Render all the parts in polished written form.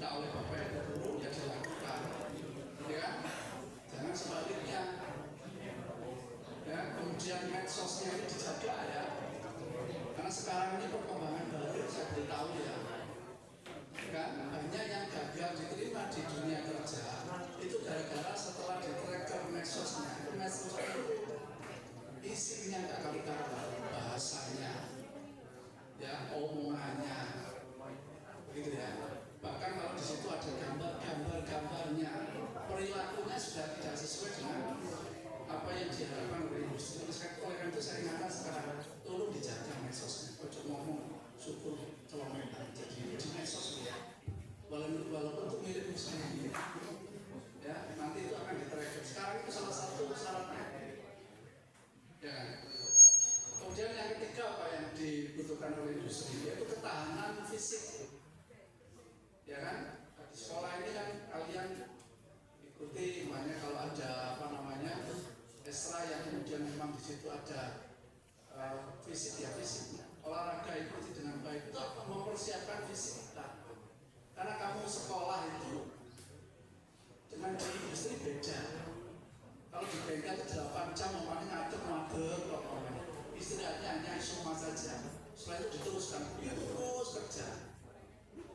diminta oleh bapak ibu guru ya dilakukan, ya kan? Jangan sebaliknya. Ya, kemudian medsosnya ini dijaga ya, karena sekarang ini perkembangan baru saya beritahu ya, kan banyak yang gagal diterima di dunia kerja itu gara-gara setelah di-tracker medsosnya, medsosnya isinya nggak karuan, bahasanya, ya omongannya, gitu ya. Bahkan kalau di situ ada gambarnya, perilakunya sudah tidak sesuai dengan apa yang diharapkan oleh industri. Oleh karena itu saya ingatkan sekarang, tolong dijaga medsosnya. Ojo ngomong syukur celometan jadi di medsos ya. Walaupun untuk milik muslim, ya nanti itu akan di-tracker. Sekarang itu salah satu syaratnya. Ya. Kemudian yang ketiga apa yang dibutuhkan oleh industri yaitu ketahanan fisik. Ya kan? Di sekolah ini kan kalian ikuti, makanya kalau ada apa namanya ekstra yang kemudian memang di situ ada fisik ya fisik, olahraga ikuti dengan baik itu mempersiapkan fisik kita. Karena kamu sekolah itu dengan di industri beda. Kalau di bengkel itu 8 jam paling ngadep istirahatnya hanya cuma saja. Setelah itu diteruskan, terus kerja.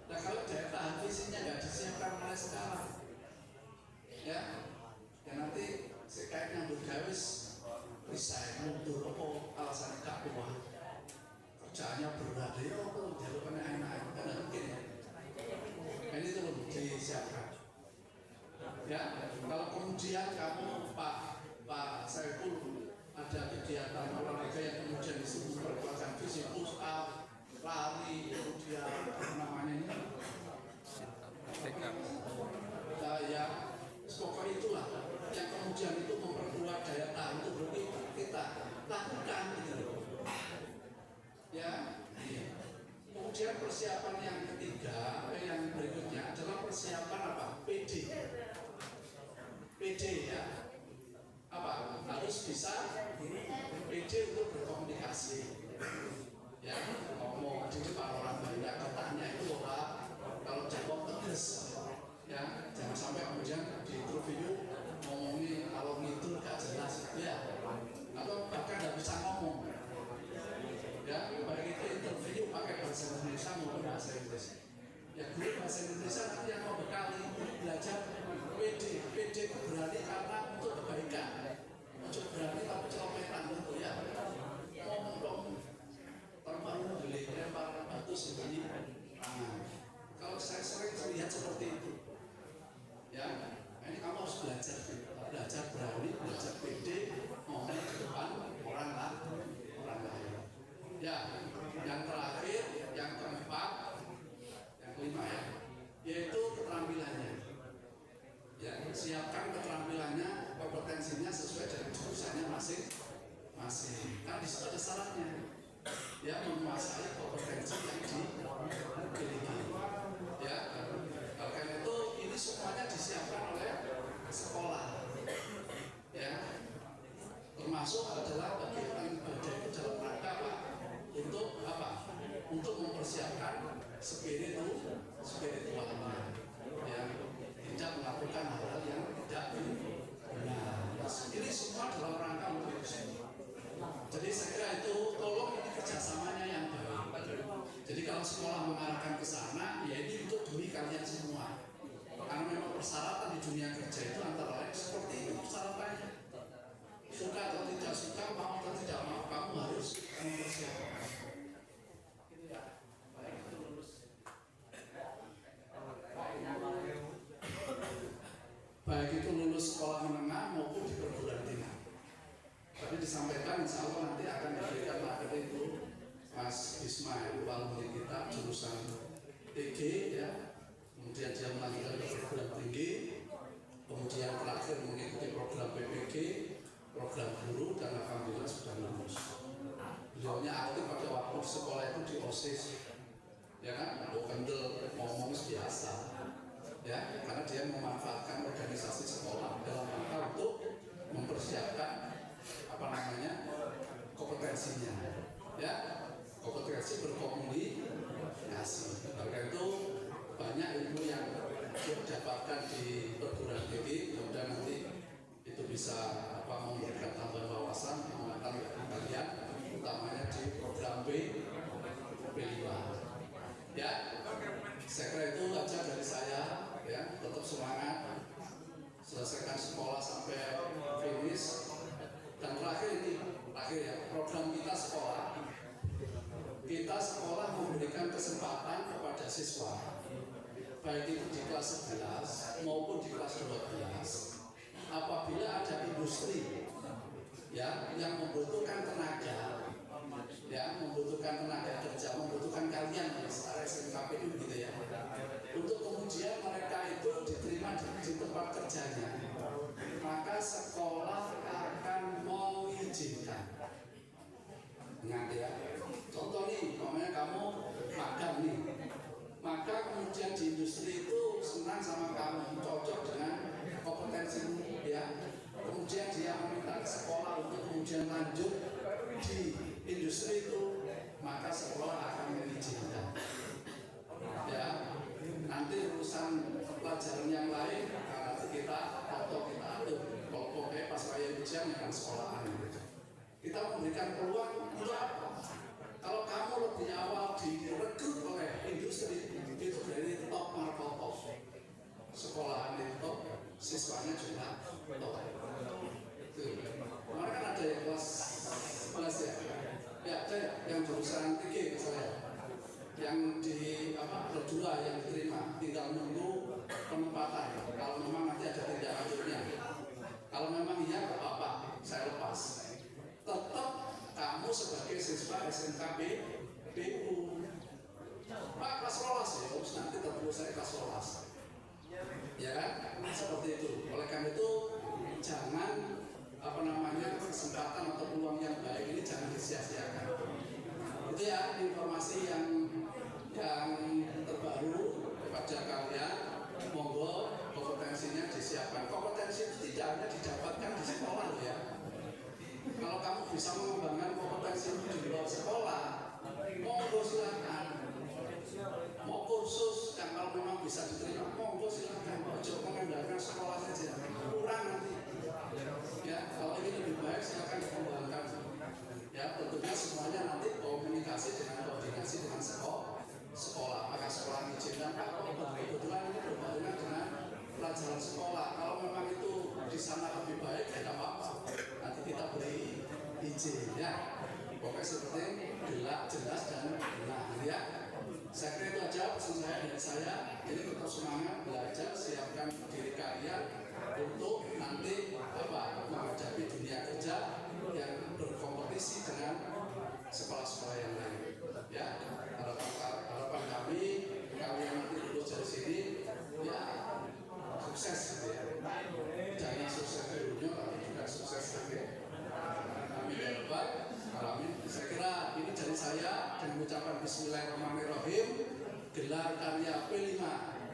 Nah kalau daya tahan fisiknya nggak disiapkan mulai sekarang, ya nanti sekait nyambut gawis resign mundur apa alasan gak kuat kerjaannya berat ya apa jalur kena enak kan mungkin ya. Ini itu belum disiapkan. Ya kalau kemudian kamu Pak Saiful ada kegiatan olahraga yang kemudian disuruh perkuatan fisik, push up, lari, kemudian namanya ini ya pokoknya itulah yang kemudian itu memperkuat daya tahan itu berarti kita lakukan gitu ya. Kemudian persiapan yang ketiga yang berikutnya adalah persiapan apa? PD ya, apa harus bisa PD untuk berkomunikasi ya, ngomong di depan orang banyak, katanya itu Pak kalau jawab tegas ya, jangan sampai kemudian di interview ngomongin kalau ngidul gak jelas ya, atau bahkan gak bisa ngomong ya. Baik itu interview pakai bahasa Indonesia maupun bahasa Inggris ya. Guru bahasa Indonesia nanti yang mau bekali belajar PD itu berani karena untuk kebaikan, untuk berani tapi celometan gitu ya, ngomong terbaru beli lempar batu sendiri. Kalau saya sering lihat seperti itu ya, ini kamu harus belajar berani, belajar PD, ngomong ke depan orang lain ya. Yang terakhir, yang keempat, yang kelima ya, yaitu keterampilannya ya. Siapkan keterampilannya, kompetensinya sesuai dengan jurusannya masing-masing. Kan di situ ada syaratnya ya, menguasai kompetensi yang dimiliki ya. Karena itu ini semuanya disiapkan oleh sekolah ya, termasuk adalah bagian itu dalam rangka apa? Untuk apa? Untuk mempersiapkan spiritualnya ya, tidak melakukan hal-hal yang tidak benar. Ini semua dalam rangka untuk itu. Jadi saya kira itu tolong ini kerjasamanya yang baik. Jadi kalau sekolah mengarahkan ke sana, ya ini untuk demi kalian semua. Karena memang persyaratan di dunia kerja itu antara lain seperti itu persyaratannya. Suka atau tidak suka, mau atau tidak mau, kamu harus mempersiapkan. Baik itu lulus. Baik itu lulus sekolah menengah maupun di perguruan tinggi. Tapi disampaikan insya Allah nanti akan diberikan materi itu Mas Ismail alumni kita jurusan TG ya, kemudian dia melanjutkan ke perguruan tinggi, kemudian terakhir mengikuti program PPG, program guru, dan alhamdulillah sudah lulus. Beliaunya aktif pada waktu sekolah itu di OSIS ya kan, untuk kendel ngomong biasa ya, karena dia memanfaatkan organisasi sekolah dalam rangka untuk mempersiapkan apa namanya kompetensinya ya, kompetensi berkomunikasi. Karena itu banyak ilmu yang bisa memberikan tambahan wawasan mengenai kalian, utamanya di program B5. Ya, saya kira itu aja dari saya. Ya, tetap semangat, selesaikan sekolah sampai finish. Dan terakhir ya, program kita sekolah memberikan kesempatan kepada siswa, baik itu di kelas 11 maupun di kelas 12, apabila ada industri ya yang membutuhkan tenaga kerja, membutuhkan kalian secara SMKPU gitu ya, untuk kemudian mereka itu diterima di tempat kerjanya, maka sekolah akan mengizinkan. Ingat ya, contoh nih, namanya kamu magang nih, maka kemudian di industri itu senang sama kamu, cocok dengan kompetensimu ya, kemudian dia meminta sekolah untuk kemudian lanjut di industri itu, maka sekolah akan mengizinkan. Ya, nanti urusan pelajaran yang lain nanti kita atur. Kalau pokoknya pas raya ujian dengan sekolahan kita memberikan peluang untuk apa? Kalau kamu lebih awal direkrut oleh industri, itu dari top markotop, sekolahan itu top, siswanya juga top. Kemarin kan ada yang kelas ya ada yang jurusan 3 misalnya, yang di ada 2 yang diterima, tinggal menunggu penempatan. Kalau memang nanti ada tindak lanjutnya, kalau memang iya nggak apa-apa, saya lepas. Tetap kamu sebagai siswa SMKPU, Pak kelas rolas ya, nanti terus saya kelas rolas, ya kan? Seperti itu. Oleh karena itu jangan kesempatan atau peluang yang baik ini jangan disia-siakan. Itu ya informasi yang terbaru kepada kalian. Monggo kompetensinya disiapkan. Kompetensi itu tidak hanya didapatkan di sekolah loh ya. Kalau kamu bisa mengembangkan kompetensi di luar sekolah, monggo silakan. Mau kursus yang kalau memang bisa diterima, monggo silakan. Coba mengandalkan sekolah saja, kurang nanti. Ya, kalau ini lebih baik silakan dikembangkan. Ya, tentunya semuanya nanti komunikasi dengan koordinasi dengan sekolah. Maka sekolah mengizinkan kebetulan ini berhubungan dengan pelajaran sekolah. Kalau memang itu di sana lebih baik, ya tidak apa-apa. Nanti kita beri izin ya. Pokoknya seperti jelas dan benar ya. Saya kira itu aja pesan saya dari saya. Jadi tetap semangat belajar, siapkan diri kalian untuk nanti menghadapi dunia kerja yang berkompetisi dengan sekolah-sekolah yang lain. Ya, harapan kami kalian nanti lulus dari sini ya sukses gitu ya. Jangan sukses dulunya, tapi juga sukses lagi. Amin ya rabbal alamin. Saya kira ini dari saya dengan ucapan Bismillahirrahmanirrahim. Gelar karya P5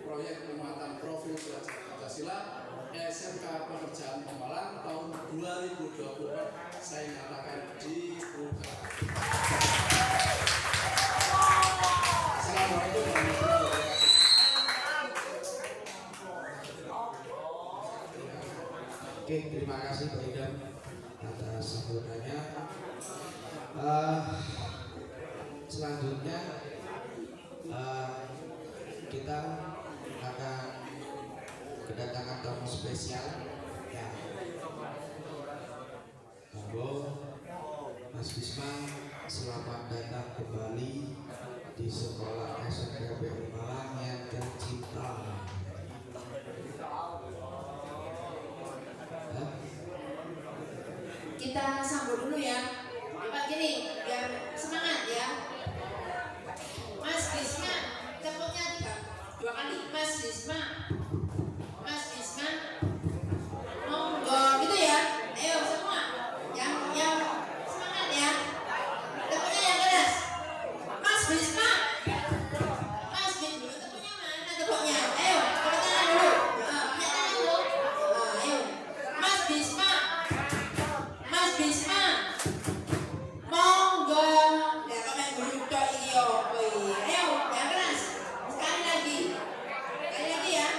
proyek penguatan profil belajar Pancasila SMK Pekerjaan Pemalang tahun 2024 saya nyatakan dibuka. Assalamualaikum warahmatullahi wabarakatuh. Oke, terima kasih Pak Idam atas sambutannya. Selanjutnya kita akan kedatangan tamu spesial ya. Monggo Mas Bisma, selamat datang kembali di sekolah SMK PU Malang yang tercinta. Kita sambut dulu ya. Cepat gini biar semangat ya. Mas Bisma, tepuknya 2 kali. Mas Bisma, Mas Bisma, monggo gitu ya. Ayo semua, yang semangat ya. Tepuknya yang keras. Mas Bisma, Mas Bisma, tepuknya mana tepuknya? Ayo, pakai tangan dulu. Pakai tangan dulu. Ayo, Mas Bisma, Mas Bisma, monggo. Ya komen dulu tok iki opo iki. Ayo, yang keras. Sekali lagi ya.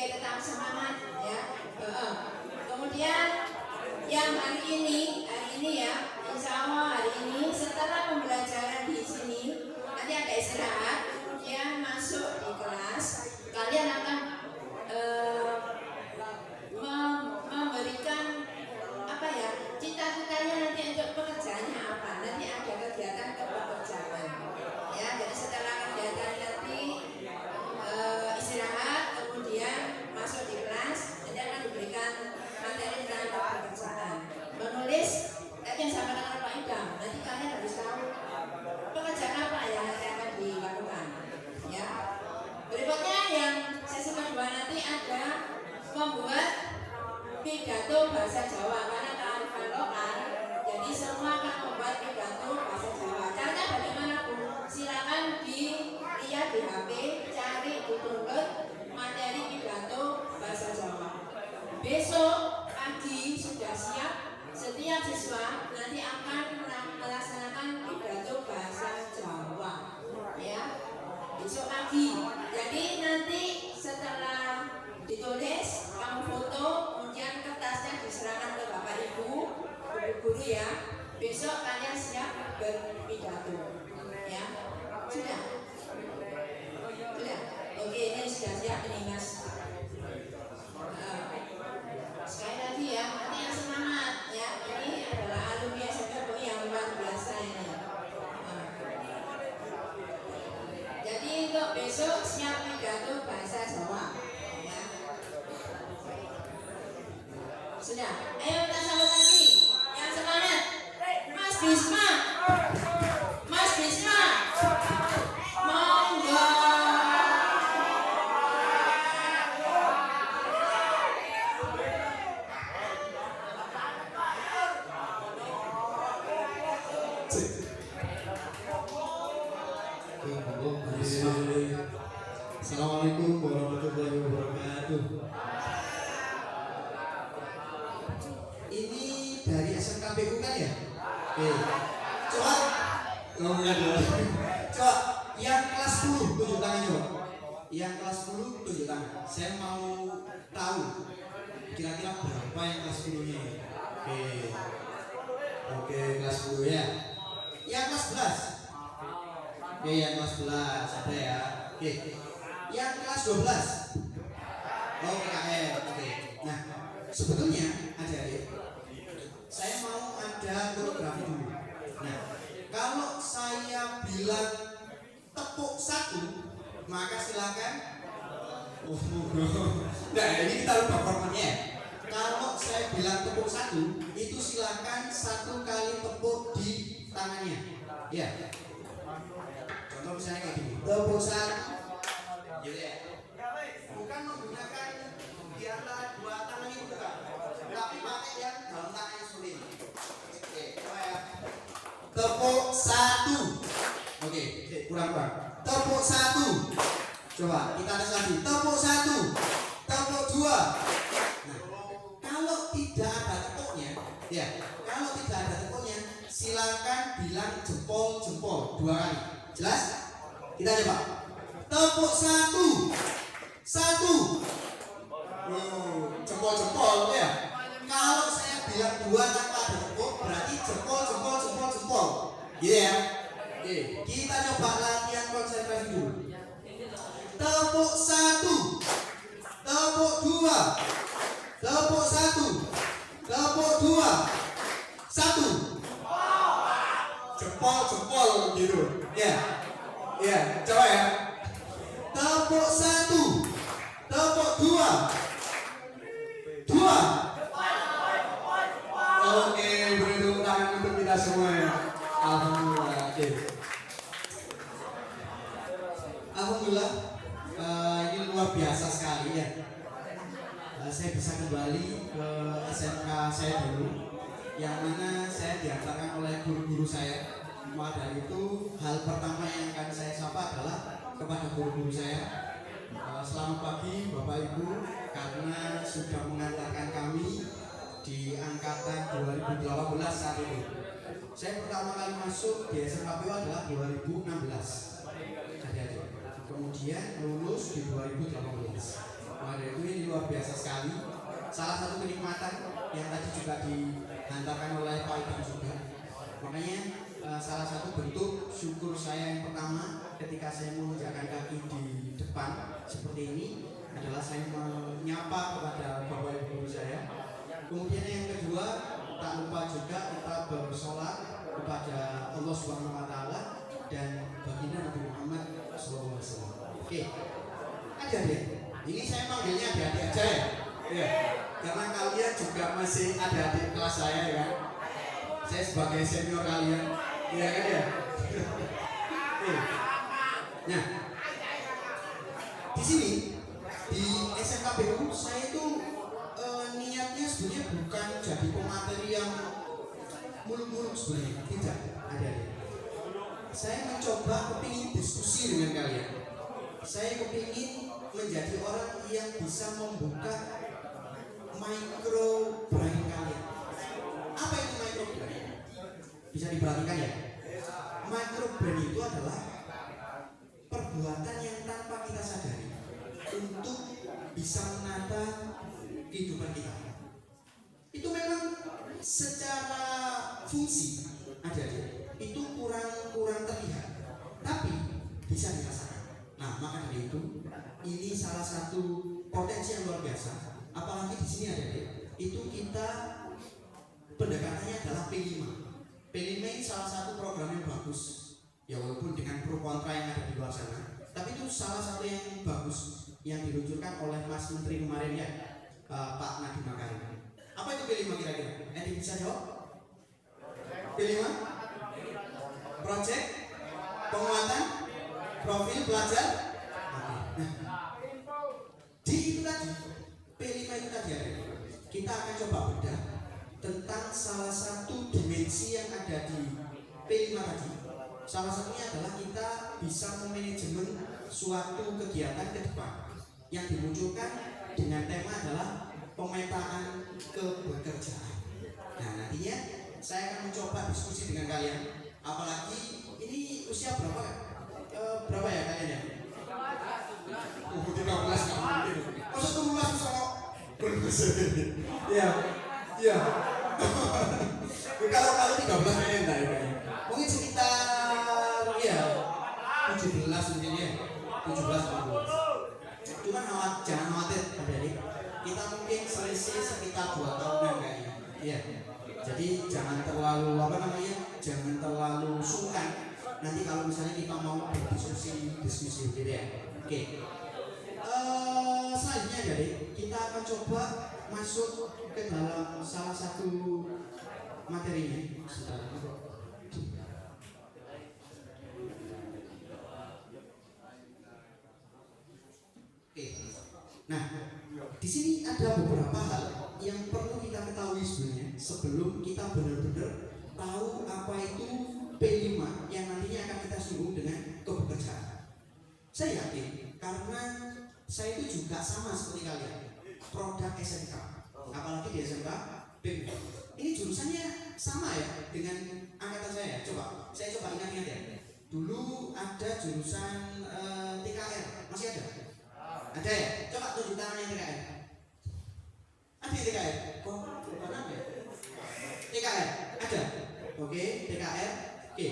Oke, tetap semangat ya. Kemudian yang hari ini ya, insya Allah hari ini setelah pembelajaran di sini nanti ada istirahat, kemudian masuk di kelas, kalian akan memberikan apa ya, cita-citanya nanti untuk pekerjaannya apa, nanti ada kegiatan kepekerjaan ya. Jadi setelah kegiatan nanti istirahat, kemudian masuk di kelas, nanti akan diberikan materi tentang pekerjaan. Menulis tadi yang sama dengan Pak Idam, nanti kalian harus tahu pekerjaan apa yang nanti akan dilakukan ya. Berikutnya yang sesi kedua nanti ada membuat pidato bahasa Jawa, karena kearifan lokal, jadi semua akan membuat pidato bahasa Jawa. Caranya bagaimana Bu? Silakan dilihat di HP, cari di download materi pidato bahasa Jawa. Besok pagi sudah siap, setiap siswa nanti akan melaksanakan pidato bahasa Jawa ya, besok pagi. Jadi nanti setelah ditulis, kamu foto, kemudian kertasnya diserahkan ke Bapak Ibu, guru-guru ya. Besok kalian siap berpidato ya. Sudah? Sudah? Oke, ini sudah siap ini Mas. Sekali lagi ya, nanti yang semangat ya. Ini adalah alumni SMK yang luar biasa ini. Jadi untuk besok siap pidato bahasa Jawa ya. Sudah, ayo kita sambut lagi yang semangat. Mas Bisma, Mas Bisma, monggo. Assalamualaikum warahmatullahi wabarakatuh. Ini dari SMKPU kan ya? Oke. Coba, coba yang kelas 10 tunjuk tangan coba. Yang kelas 10 tunjuk tangan. Saya mau tahu kira-kira berapa yang kelas 10-nya ya? Oke. Oke, kelas 10 ya. Yang kelas 11. Oke, yang kelas 11 ada ya. Oke. Yang kelas 12. Oh, KKN. Oke. Nah, sebetulnya adik-adik, saya mau ada koreografi dulu. Nah, kalau saya bilang tepuk 1, maka silakan. Oh, nah, ini kita lupa formatnya. Kalau saya bilang tepuk 1, itu silakan 1 kali tepuk di tangannya. Ya. Contoh misalnya kayak gini. Tepuk 1. Gitu ya. Bukan menggunakan di antara 2 tangan ini bukan, tapi pakai yang dalam tangan yang seperti ini. Oke, coba ya. Tepuk 1. Oke, kurang. Tepuk 1. Coba kita tes lagi. Tepuk 1. Tepuk 2. Nah, kalau tidak ada tepuknya, ya. Kalau tidak ada tepuknya, silakan bilang jempol 2 kali. Jelas? Kita coba. Tepuk 1. Jempol ya. Kalau saya bilang 2 tanpa ada tepuk, berarti jempol. Gitu ya. Oke, kita coba latihan konsentrasi dulu. Tepuk 1. Tepuk 2. Tepuk 1. Tepuk 2. 1. Jempol gitu. Ya. Ya, coba ya. Tepuk 1. Tepuk 2. Oke, beri tepuk tangan untuk kita semua ya. Alhamdulillah. Oke. Alhamdulillah, ini luar biasa sekali ya. Saya bisa kembali ke SMK saya dulu, yang mana saya diantarkan oleh guru-guru saya. Maka dari itu, hal pertama yang akan saya sapa adalah kepada guru-guru saya. Selamat pagi Bapak Ibu, karena sudah mengantarkan kami di angkatan 2018 saat itu. Saya pertama kali masuk di SMKPU adalah 2016. Kemudian lulus di 2018. Waduh, ini luar biasa sekali. Salah satu kenikmatan yang tadi juga dihantarkan oleh Pak Ibu juga. Makanya salah satu bentuk syukur saya yang pertama ketika saya menginjakkan kaki di depan seperti ini adalah saya menyapa kepada Bapak Ibu saya. Kemudian yang kedua, tak lupa juga kita bersolat kepada Allah Subhanahu Wa Taala dan baginda Nabi Muhammad SAW. Oke, adik-adik, ini saya panggilnya adik-adik aja ya. Ya, karena kalian juga masih ada adik kelas saya ya kan. Saya sebagai senior kalian, iya kan ya. Nah, di sini di SMKBU saya itu niatnya sebenarnya bukan jadi pemateri yang muluk-muluk sebenarnya, tidak ada. Saya mencoba kepingin diskusi dengan kalian. Saya kepingin menjadi orang yang bisa membuka micro brain kalian. Apa itu micro brain? Bisa diperhatikan ya. Micro brain itu adalah perbuatan yang tanpa kita sadari untuk bisa menata kehidupan kita. Itu memang secara fungsi ada itu kurang terlihat, tapi bisa dirasakan. Nah, maka dari itu ini salah satu potensi yang luar biasa. Apalagi di sini ada itu kita pendekatannya adalah P5. P5 ini salah satu program yang bagus. Ya walaupun dengan pro kontra yang ada di luar sana, tapi itu salah satu yang bagus yang diluncurkan oleh Mas Menteri kemarin ya, Pak Nadiem Makarim. Apa itu P5 kira-kira? Edi bisa jawab? P5? Project penguatan profil pelajar. Oke. Nah, di itu tadi P5 itu tadi ada. Kita akan coba bedah tentang salah satu dimensi yang ada di P5 tadi. Salah satunya adalah kita bisa memanajemen suatu kegiatan ke depan yang dimunculkan dengan tema adalah pemetaan kebekerjaan. Nah, nantinya saya akan mencoba diskusi dengan kalian. Apalagi ini usia berapa? Berapa ya kalian ya? 13 nggak mungkin. Masa 17 bisa kok? Iya, iya. Kalau 13 kayaknya enggak ya. Mungkin sekitar ya 17 mungkin ya. 17 18. Cuman jangan khawatir adik-adik. Kita mungkin selisih sekitar 2 tahunan kayaknya. Iya. Jadi jangan terlalu jangan terlalu sungkan. Nanti kalau misalnya kita mau berdiskusi gitu ya. Oke. Selanjutnya jadi kita akan coba masuk ke dalam salah satu materinya. Oke. Nah, di sini ada beberapa hal yang perlu kita ketahui sebenarnya sebelum kita benar-benar tahu apa itu P5 yang nantinya akan kita singgung dengan kebekerjaan. Saya yakin karena saya itu juga sama seperti kalian, produk SMK, apalagi di SMK P5. Ini jurusannya sama ya dengan angkatan saya. Saya coba ingat-ingat ya. Dulu ada jurusan TKR, masih ada? Ada ya? Coba tunjuk tangan yang TKR. Ada yang TKR? Kok bukan ada? TKR ada? Oke, TKR. Oke.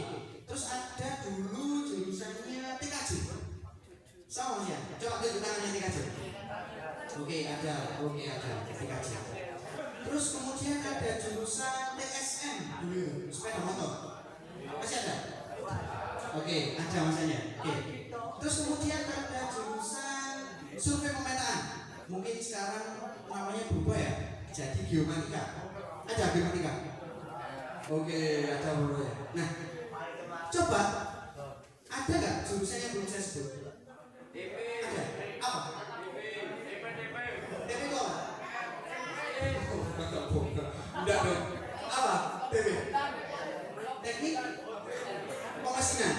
Terus ada dulu jurusannya TKJ. Sama ya? Coba tunjuk tangan yang TKJ. Oke, ada. Oke, ada TKJ. Terus kemudian ada jurusan TSM dulu, sepeda motor. Masih ada? Oke, ada masanya. Oke. Terus kemudian ada jurusan survei pemetaan. Mungkin sekarang namanya berubah ya, jadi geomatika. Ada geomatika? Oke, ada berubah ya. Nah, coba ada nggak jurusan yang belum saya sebut? Ada? Apa? TP itu apa? Enggak dong. Apa? TP? Teknik pemesinan.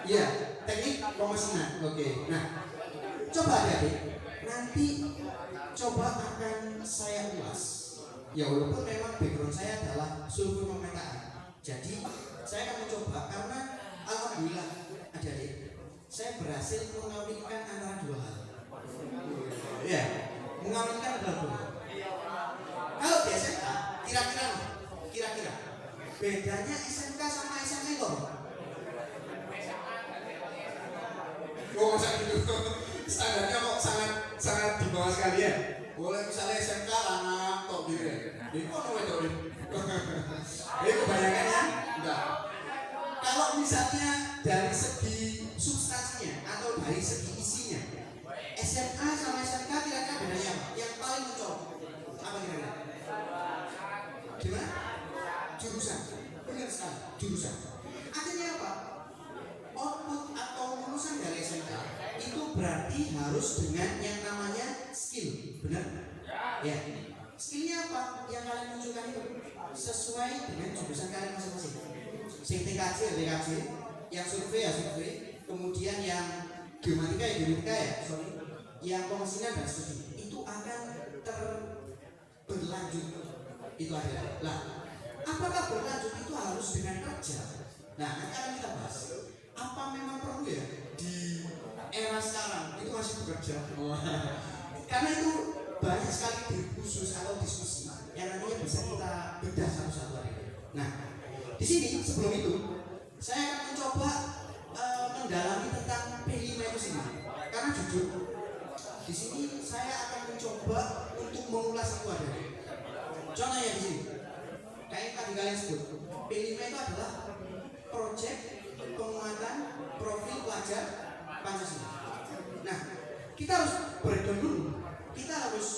Iya, teknik pemesinan. Oke. Nah, coba adik-adik, nanti coba akan saya ulas. Ya walaupun memang background saya adalah survei pemetaan. Jadi saya akan mencoba karena alhamdulillah adik-adik saya berhasil mengawinkan antara dua hal. Iya, mengawinkan antara dua hal. Kalau di SMK, kira-kira bedanya SMK sama SMA itu apa? Oh, masa gitu. Standarnya kok sangat di bawah sekali ya. Boleh misalnya SMK anak tok gitu ya. Ini kok nomor itu. Ini kebanyakan ya? Enggak. Kalau misalnya dari segi substansinya atau dari segi isinya, SMA sama SMK kira-kira bedanya apa? Yang paling mencolok apa kira-kira? Gimana? Jurusan. Benar sekali, jurusan. Artinya apa? Output atau lulusan dari SMK itu berarti harus dengan yang namanya skill, benar? Ya. Skillnya apa? Yang kalian munculkan itu sesuai dengan jurusan kalian masing-masing. Sing TKJ ya TKJ, yang survei ya survei, kemudian yang geomatika ya, sorry, yang pemesinan dan studi itu akan berlanjut. Itu ada. Lah, apakah berlanjut itu harus dengan kerja? Nah, nanti akan kita bahas. Apa memang perlu ya di era sekarang itu masih bekerja? Karena itu banyak sekali diskursus atau diskusi yang nantinya bisa kita bedah satu-satu hari. Nah, di sini sebelum itu saya akan mencoba mendalami tentang P5 itu sendiri. Karena jujur di sini saya akan mencoba untuk mengulas satu hari. Contohnya di sini, kayak tadi kalian sebut, P5 itu adalah proyek penguatan profil pelajar Pancasila. Nah, kita harus breakdown dulu. Kita harus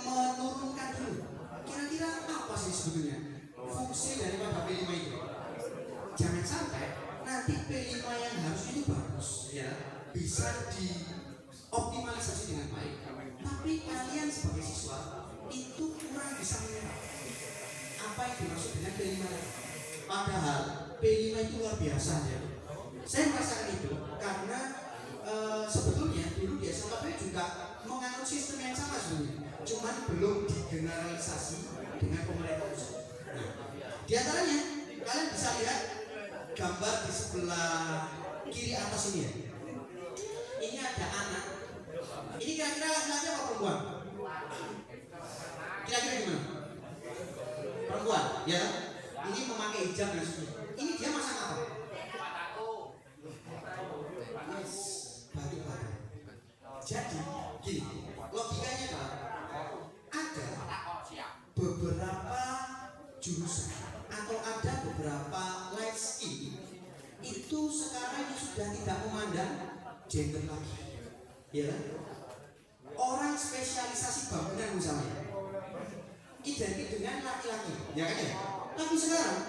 menurunkan dulu. Kira-kira apa sih sebetulnya fungsi daripada P5 itu? Jangan sampai nanti P5 yang harus itu bagus, ya, bisa dioptimalisasi dengan baik. Tapi kalian sebagai siswa itu kurang bisa mengenal apa yang dimaksud dengan P5 tadi. Padahal P5 itu luar biasa ya. Saya merasakan itu karena sebetulnya dulu di SMK juga menganut sistem yang sama sebenarnya, cuman belum digeneralisasi dengan pemerintah pusat. Nah, di antaranya kalian bisa lihat gambar di sebelah kiri atas ini ya. Ini ada anak. Ini kira-kira laki-laki apa perempuan? Kira-kira gimana? Perempuan, ya? Ini memakai hijab dan sebagainya. Ini dia masak apa? Batu-batu. Jadi, gini, logikanya adalah ada beberapa jurusan atau ada beberapa life skill itu sekarang sudah tidak memandang gender lagi, ya. Orang spesialisasi bangunan misalnya identik dengan laki-laki, ya kan ya. Tapi sekarang,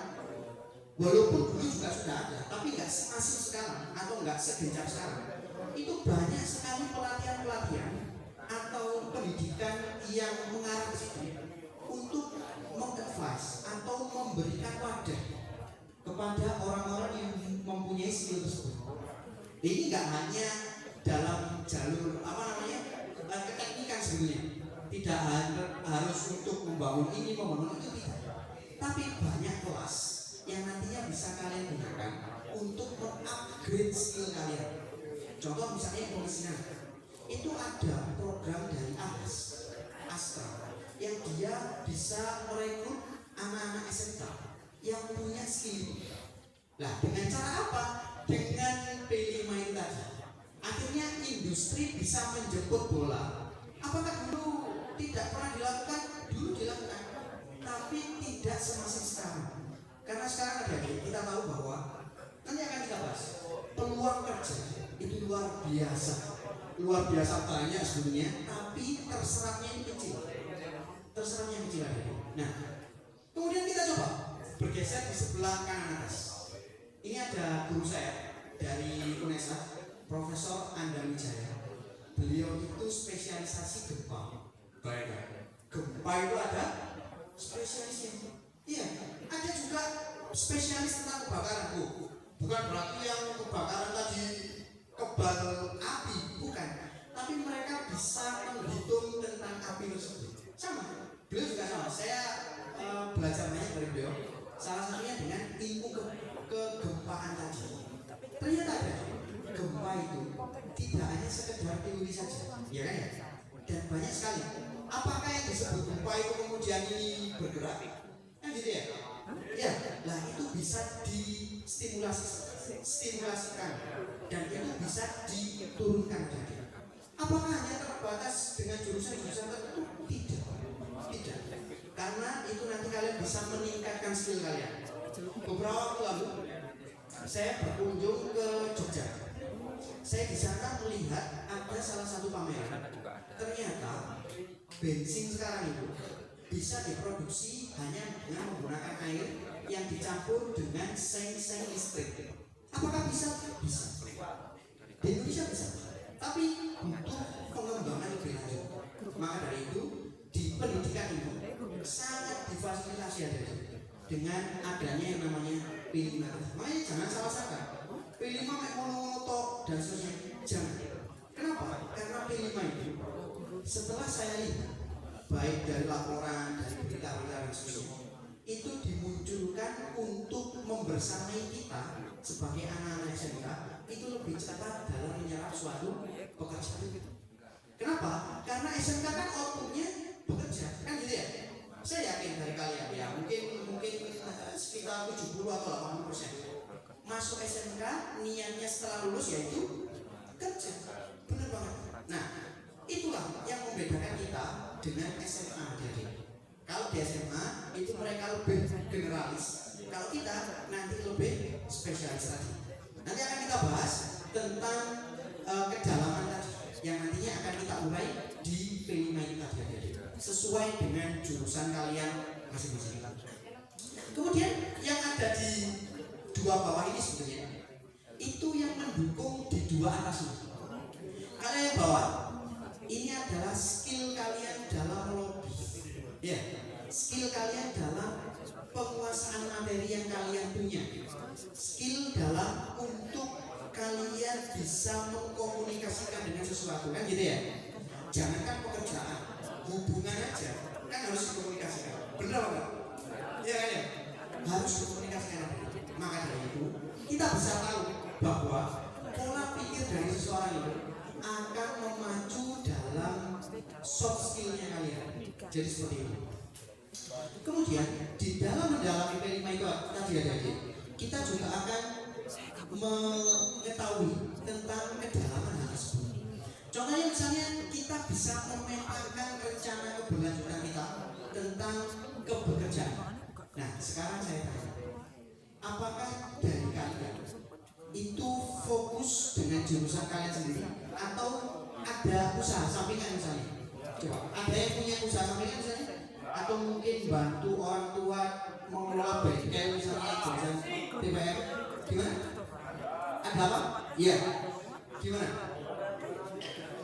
walaupun dulu juga sudah ada, tapi nggak semasif sekarang atau nggak segencar sekarang. Itu banyak sekali pelatihan-pelatihan atau pendidikan yang mengarah ke situ untuk mengadvise atau memberikan wadah kepada orang-orang yang mempunyai skill tersebut. Ini nggak hanya dalam jalur keteknikan sebenarnya, tidak harus untuk membangun ini membangun itu tidak, tapi banyak kelas yang nantinya bisa kalian gunakan untuk mengupgrade skill kalian. Contoh misalnya pemesinan, itu ada program dari Astra yang dia bisa merekrut anak-anak SMK yang punya skill. Nah, dengan cara apa? Dengan P5 itu tadi. Akhirnya industri bisa menjemput bola. Apakah dulu tidak pernah dilakukan? Dulu dilakukan, tapi tidak semasif sekarang. Karena sekarang ada kita tahu bahwa nanti akan kita bahas peluang kerja itu luar biasa banyak sebenarnya, tapi terserapnya ini kecil. Nah, kemudian kita coba bergeser di sebelah kanan atas. Ini ada guru saya dari UNESA, Profesor Andam Wijaya. Beliau itu spesialisasi gempa. Baik. Gempa itu ada spesialisnya. Iya, ada juga spesialis tentang kebakaran. Bukan berarti yang kebakaran tadi kebal api, bukan. Tapi mereka bisa menghitung tentang api tersebut. Sama, beliau juga sama. Saya belajar banyak dari beliau. Salah satunya dengan ilmu kegempaan tadi. Ternyata ada sekedar teori saja, ya kan ya? Dan banyak sekali. Apakah yang disebut gempa itu kemudian ini bergerak? Kan gitu ya? Ya, lah itu bisa distimulasikan dan itu bisa diturunkan lagi. Apakah hanya terbatas dengan jurusan-jurusan tertentu? Tidak. Karena itu nanti kalian bisa meningkatkan skill kalian. Beberapa waktu lalu saya berkunjung ke Jogja. Saya di sana melihat ada salah satu pameran. Ternyata bensin sekarang itu bisa diproduksi hanya dengan menggunakan air yang dicampur dengan seng-seng listrik. Apakah bisa? Bisa. Di Indonesia bisa. Tapi butuh pengembangan lebih lanjut. Maka dari itu di pendidikan itu sangat difasilitasi dengan adanya yang namanya P5. Makanya jangan salah sangka P5 monotok dan seterusnya, jangan. Kenapa? Karena P5 itu setelah saya lihat baik dari laporan dan berita-berita dan seterusnya itu dimunculkan untuk membersamai kita sebagai anak-anak SMK itu lebih cepat dalam menyerap suatu pekerjaan. Kenapa? Karena SMK kan outputnya bekerja, kan gitu ya. Saya yakin dari kalian ya mungkin sekitar 70 atau 80% masuk SMK niatnya setelah lulus yaitu kerja. Benar banget. Nah, itulah yang membedakan kita dengan SMA. Jadi kalau di SMA itu mereka lebih generalis, kalau kita nanti lebih spesialis tadi. Nanti akan kita bahas tentang kedalaman tadi yang nantinya akan kita mulai di P5 ini tadi sesuai dengan jurusan kalian masing-masing. Kemudian yang ada di dua bawah ini sebetulnya itu yang mendukung di dua atas ini. Kalau yang bawah ini adalah skill kalian dalam lobby, ya, skill kalian dalam penguasaan materi yang kalian punya, skill dalam untuk kalian bisa mengkomunikasikan dengan sesuatu, kan gitu ya. Jangankan pekerjaan, hubungan aja kan harus dikomunikasikan, benar nggak? Ya kan ya, harus dikomunikasikan. Maka dari itu kita bisa tahu bahwa pola pikir dari seseorang itu akan memacu dalam soft skillnya kalian. Jadi seperti itu. Kemudian di dalam mendalami P5 itu tadi ada kita juga akan mengetahui tentang kedalaman hal tersebut. Contohnya misalnya kita bisa memetakan rencana keberlanjutan kita tentang kebekerjaan. Nah sekarang saya tanya, apakah dari kalian itu fokus dengan jurusan kalian sendiri atau ada usaha sampingan misalnya? Coba, ada yang punya usaha sampingan misalnya? Atau mungkin bantu orang tua mengelola baik kayak misalnya jurusan TPM? Gimana? Ada apa? Iya. Gimana?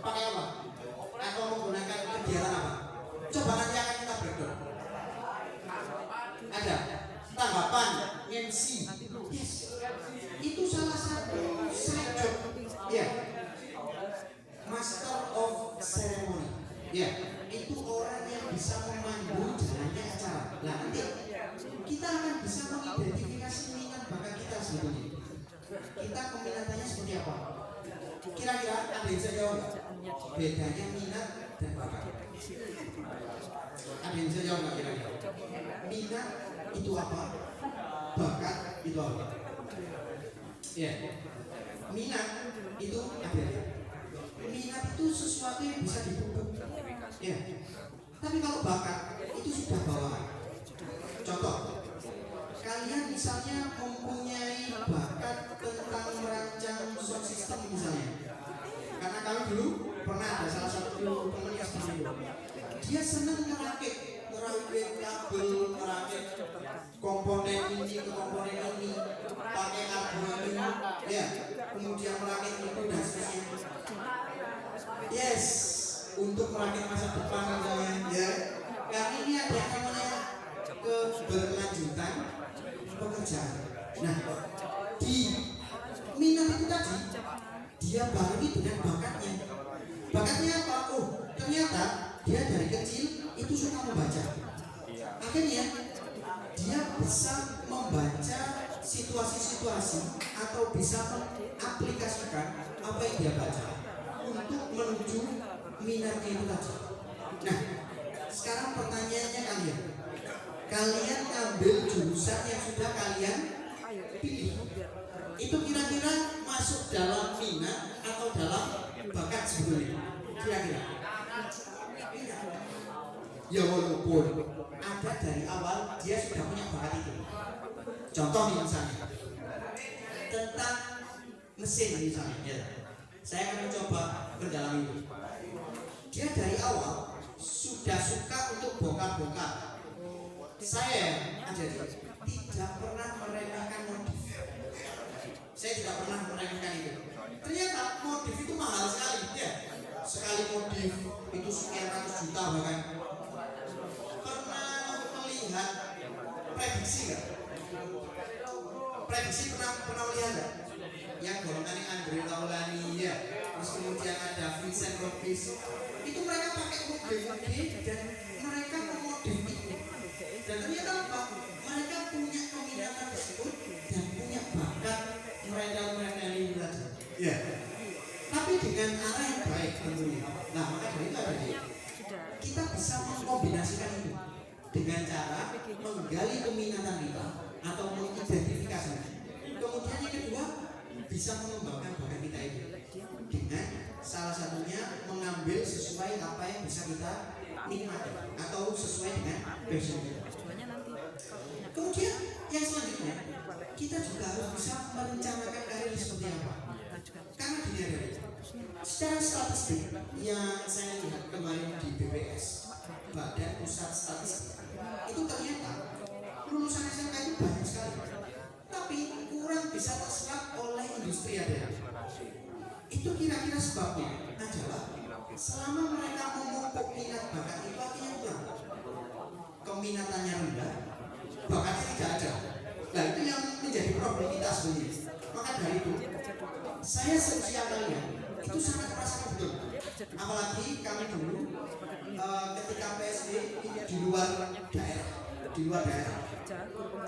Pakai apa? Atau menggunakan kegiatan apa? Coba nanti akan kita breakdown. Ada tanggapan MC. Yes. Itu salah satu side job. Ya. Master of Ceremony. Ya. Itu orang yang bisa memandu jalannya acara. Nah nanti kita akan bisa mengidentifikasi minat bakat kita sebetulnya. Kita keminatannya seperti apa? Kira-kira ada yang bisa jawab nggak? Bedanya minat dan bakat. Ada yang bisa jawab nggak kira-kira? Minat itu apa? Bakat itu apa? Ya, minat itu apa? Minat itu sesuatu yang bisa dipupuk. Ya, tapi kalau bakat itu sudah bawaan. Contoh, kalian misalnya mempunyai bakat tentang merancang sound system misalnya. Karena kami dulu pernah ada salah satu teman yang seperti itu. Dia senang merakit kabel, merakit komponen ini ke komponen ini, pakai Arduino, ya, kemudian merakit itu dan seterusnya. Yes, untuk merakit masa depan misalnya, ya. Karena ini ada yang namanya keberlanjutan pekerjaan. Nah, di minat itu tadi dia barengi dengan bakatnya. Bakatnya apa? Oh, ternyata dia dari kecil itu suka membaca. Akhirnya dia bisa membaca situasi-situasi atau bisa mengaplikasikan apa yang dia baca untuk menuju minatnya itu tadi. Nah, sekarang pertanyaannya kalian ambil jurusan yang sudah kalian pilih, itu kira-kira masuk dalam minat atau dalam bakat sebetulnya? Kira-kira? Ya walaupun ada dari awal dia sudah punya bakat itu. Contoh nih misalnya tentang mesin misalnya, ya. Saya akan mencoba mendalami itu. Dia dari awal sudah suka untuk bongkar-bongkar. Saya tidak pernah meremehkan modif. Saya tidak pernah meremehkan itu. Ternyata modif itu mahal sekali, ya. Sekali modif itu sekian ratus juta bahkan. Pernah melihat prediksi nggak? Prediksi pernah melihat nggak? Yang golongannya Andre Taulani, ya. Terus kemudian ada Vincent Robis. Itu mereka pakai mobil gede dan mereka memodif itu. Dan ternyata apa? Mereka punya keminatan tersebut dan punya bakat mereka itu tadi. Ya. Tapi dengan arah yang baik tentunya. Nah, maka dari itu ada kita bisa mengkombinasikan itu dengan cara menggali keminatan kita atau mengidentifikasinya. Kemudian yang kedua, bisa mengembangkan bakat kita itu dengan salah satunya mengambil sesuai apa yang bisa kita nikmati atau sesuai dengan passion kita. Kemudian yang selanjutnya, kita juga harus bisa merencanakan karir seperti apa. Karena gini ada, secara statistik yang saya lihat kemarin di BPS, Badan Pusat Statistik, itu ternyata lulusan SMK itu banyak sekali, tapi kurang bisa terserap oleh industri ada. Itu kira-kira sebabnya adalah selama mereka memupuk minat bakat itu artinya kurang, keminatannya rendah, bakatnya tidak ada. Nah itu yang menjadi problem kita sebenarnya. Maka dari itu saya seusia kalian itu sangat merasakan betul. Apalagi kami dulu ketika PSD di luar daerah,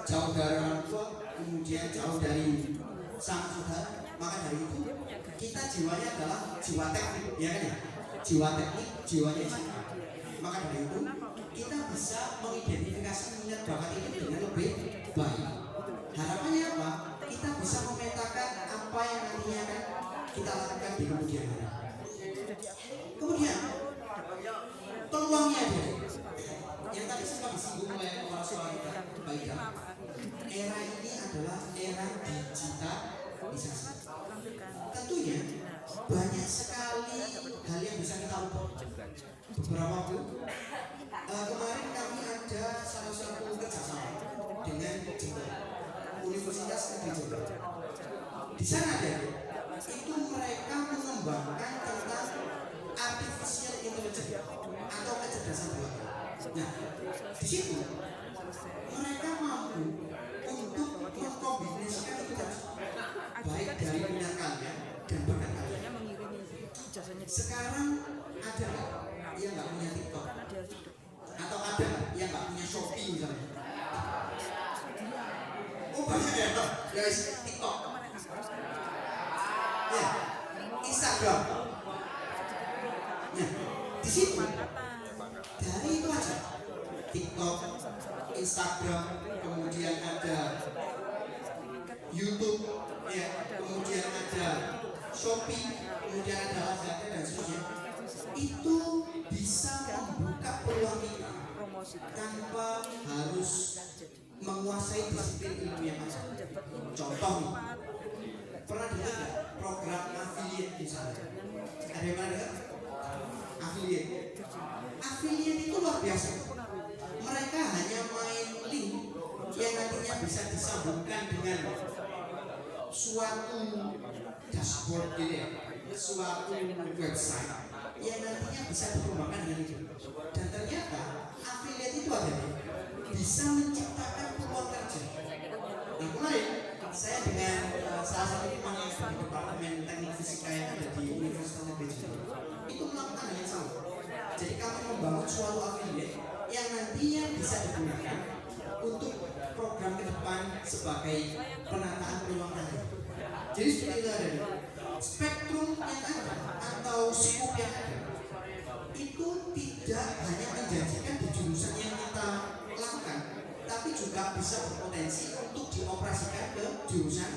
jauh dari orang tua, kemudian jauh dari sang saudara. Maka dari itu kita jiwanya adalah jiwa teknik, ya kan ya? Jiwa teknik, jiwanya cinta. Maka dari itu kita bisa mengidentifikasi minat bakat itu dengan lebih baik. Harapannya apa? Kita bisa memetakan apa yang nantinya akan kita lakukan di kemudian hari. Kemudian peluangnya ada. Yang tadi sempat disinggung oleh kepala sekolah kita, baik. Era ini adalah era digitalisasi. Tentunya banyak sekali hal yang bisa kita ubah. Beberapa waktu kemarin kami ada salah satu kerjasama dengan Jember, Universitas Negeri Jember. Di sana ada itu mereka mengembangkan tentang artificial intelligence atau kecerdasan buatan. Nah, di situ mereka mampu untuk mengkombinasikan itu baik dari minat kalian dan bakat kalian. Sekarang ada yang nggak punya TikTok atau ada yang nggak punya Shopee misalnya. Oh banyak ya, guys, TikTok, ya, Instagram. Nah, di situ dari itu aja, TikTok, Instagram, kemudian ada YouTube, ya, kemudian ada Shopee, kemudian ada Lazada dan seterusnya. Itu bisa membuka peluang kita tanpa harus menguasai disiplin ilmu yang ada. Contoh nih, pernah dengar nggak program affiliate misalnya? Ada yang pernah dengar? Affiliate. Affiliate itu luar biasa. Mereka hanya main link yang nantinya bisa disambungkan dengan suatu dashboard gitu ya, suatu website yang nantinya bisa dikembangkan dengan itu. Dan ternyata affiliate itu ada bisa menciptakan peluang kerja. Nah kemarin saya dengan salah satu teman yang di departemen teknik fisika yang ada di Universitas Negeri Jember itu melakukan hal yang sama. Jadi kami membangun suatu affiliate yang nantinya bisa digunakan untuk program ke depan sebagai penataan peluang kerja. Jadi seperti itu ada. spektrum yang ada atau scope yang ada itu tidak hanya menjanjikan di jurusan yang kita lakukan, tapi juga bisa berpotensi untuk dioperasikan ke jurusan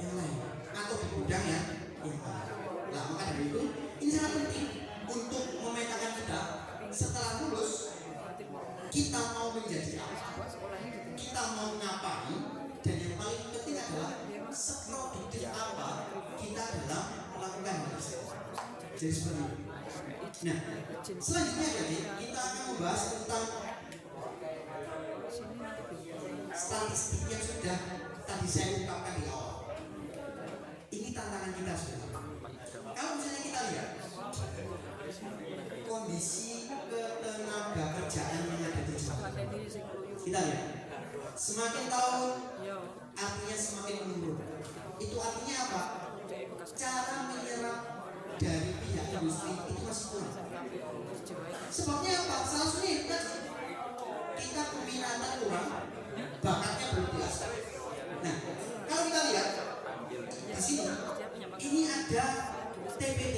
yang lain atau di bidang yang lain. Nah, maka dari itu ini sangat penting untuk memetakan kita setelah lulus kita mau menjadi apa, kita mau ngapain, dan yang paling penting adalah seproduktif apa kita dalam melakukan hal tersebut. Jadi seperti itu. Nah, selanjutnya jadi kita akan membahas tentang statistik yang sudah tadi saya ungkapkan di awal. Ini tantangan kita sebenarnya. Kalau misalnya kita lihat kondisi ketenaga kerjaan yang ada di Jawa, kita lihat semakin tahun artinya semakin menurun. Itu artinya apa? Cara menyerap dari pihak industri itu masih kurang. Sebabnya apa? Salah satunya tadi kita peminatan kurang, bakatnya belum jelas. Nah, kalau kita lihat di sini, ini ada TPT,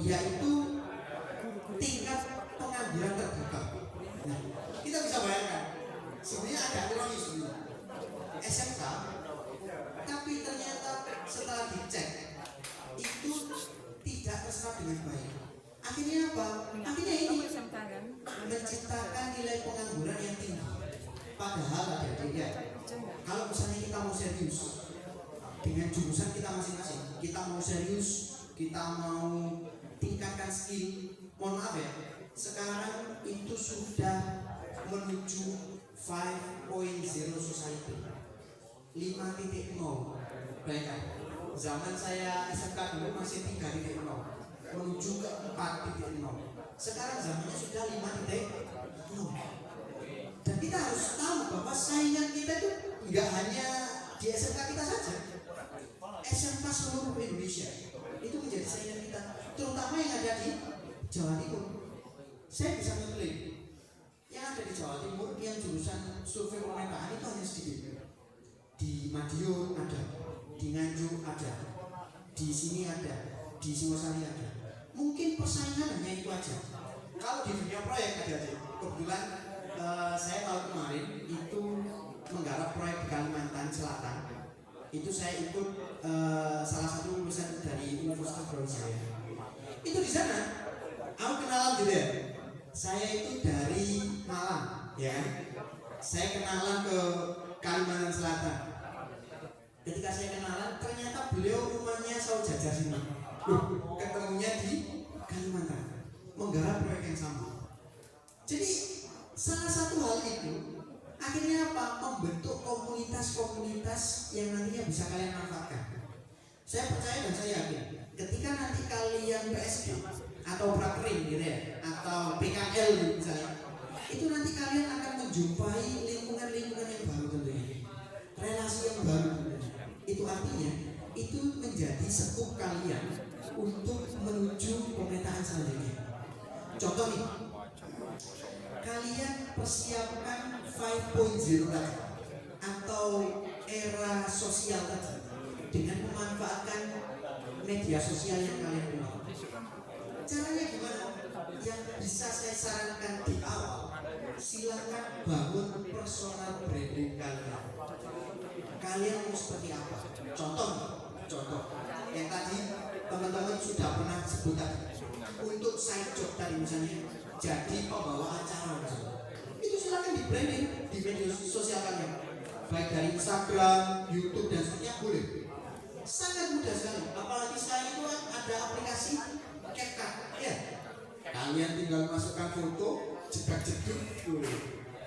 yaitu tingkat pengangguran terbuka. Nah, kita bisa bayangkan, sebenarnya ada ironis dulu. SMK, tapi ternyata setelah dicek itu tidak terserap dengan baik. Akhirnya apa? Akhirnya ini menciptakan nilai pengangguran yang tinggi. Padahal ada kalau misalnya kita mau serius dengan jurusan kita masing-masing, kita mau serius, kita mau tingkatkan skill, mohon maaf ya, sekarang itu sudah menuju 5.0 society, 5.0. Bayangkan, zaman saya SMK dulu masih 3.0, menuju ke 4.0. Sekarang zamannya sudah 5.0. Dan kita harus tahu bahwa saingan kita itu nggak hanya di SMK kita saja, SMK seluruh Indonesia itu menjadi saingan kita, terutama yang ada di Jawa Timur. Saya bisa mengklaim yang ada di Jawa Timur yang jurusan survei pemetaan itu hanya sedikit. Di Madiun ada, di Nganjuk ada, di sini ada, di Singosari ada. Mungkin persaingan hanya itu aja. Kalau di dunia proyek ada, kebetulan saya tahun kemarin itu menggarap proyek di Kalimantan Selatan. Itu saya ikut salah satu lulusan dari Universitas Brawijaya. Itu di sana, aku kenalan gitu ya. Saya itu dari Malang, ya. Saya kenalan ke Kalimantan Selatan. Ketika saya kenalan, ternyata beliau rumahnya saya jajar sini. Ketemunya di Kalimantan, menggarap proyek yang sama. Jadi salah satu hal itu akhirnya apa? Membentuk komunitas-komunitas yang nantinya bisa kalian manfaatkan. Saya percaya dan saya yakin, ketika nanti kalian PSB atau prakrim gitu ya, atau PKL misalnya, itu nanti kalian akan menjumpai lingkungan-lingkungan yang baru tentunya, relasi yang baru tentunya. Itu artinya itu menjadi sekup kalian untuk menuju pemetaan selanjutnya. Contoh nih, kalian persiapkan 5.0 tadi atau era sosial tadi dengan memanfaatkan media sosial yang kalian punya. Caranya gimana? Yang bisa saya sarankan di awal, silakan bangun personal branding kalian. Kalian mau seperti apa? Contoh yang tadi teman-teman sudah pernah sebut tadi, untuk side job tadi misalnya jadi pembawa acara misalnya. Itu silakan di branding di media sosial kalian, baik dari Instagram, YouTube dan sebagainya boleh. Sangat mudah sekali. Apalagi sekarang itu ada aplikasi CapCut, ya. Kalian tinggal masukkan foto, jedak-jeduk,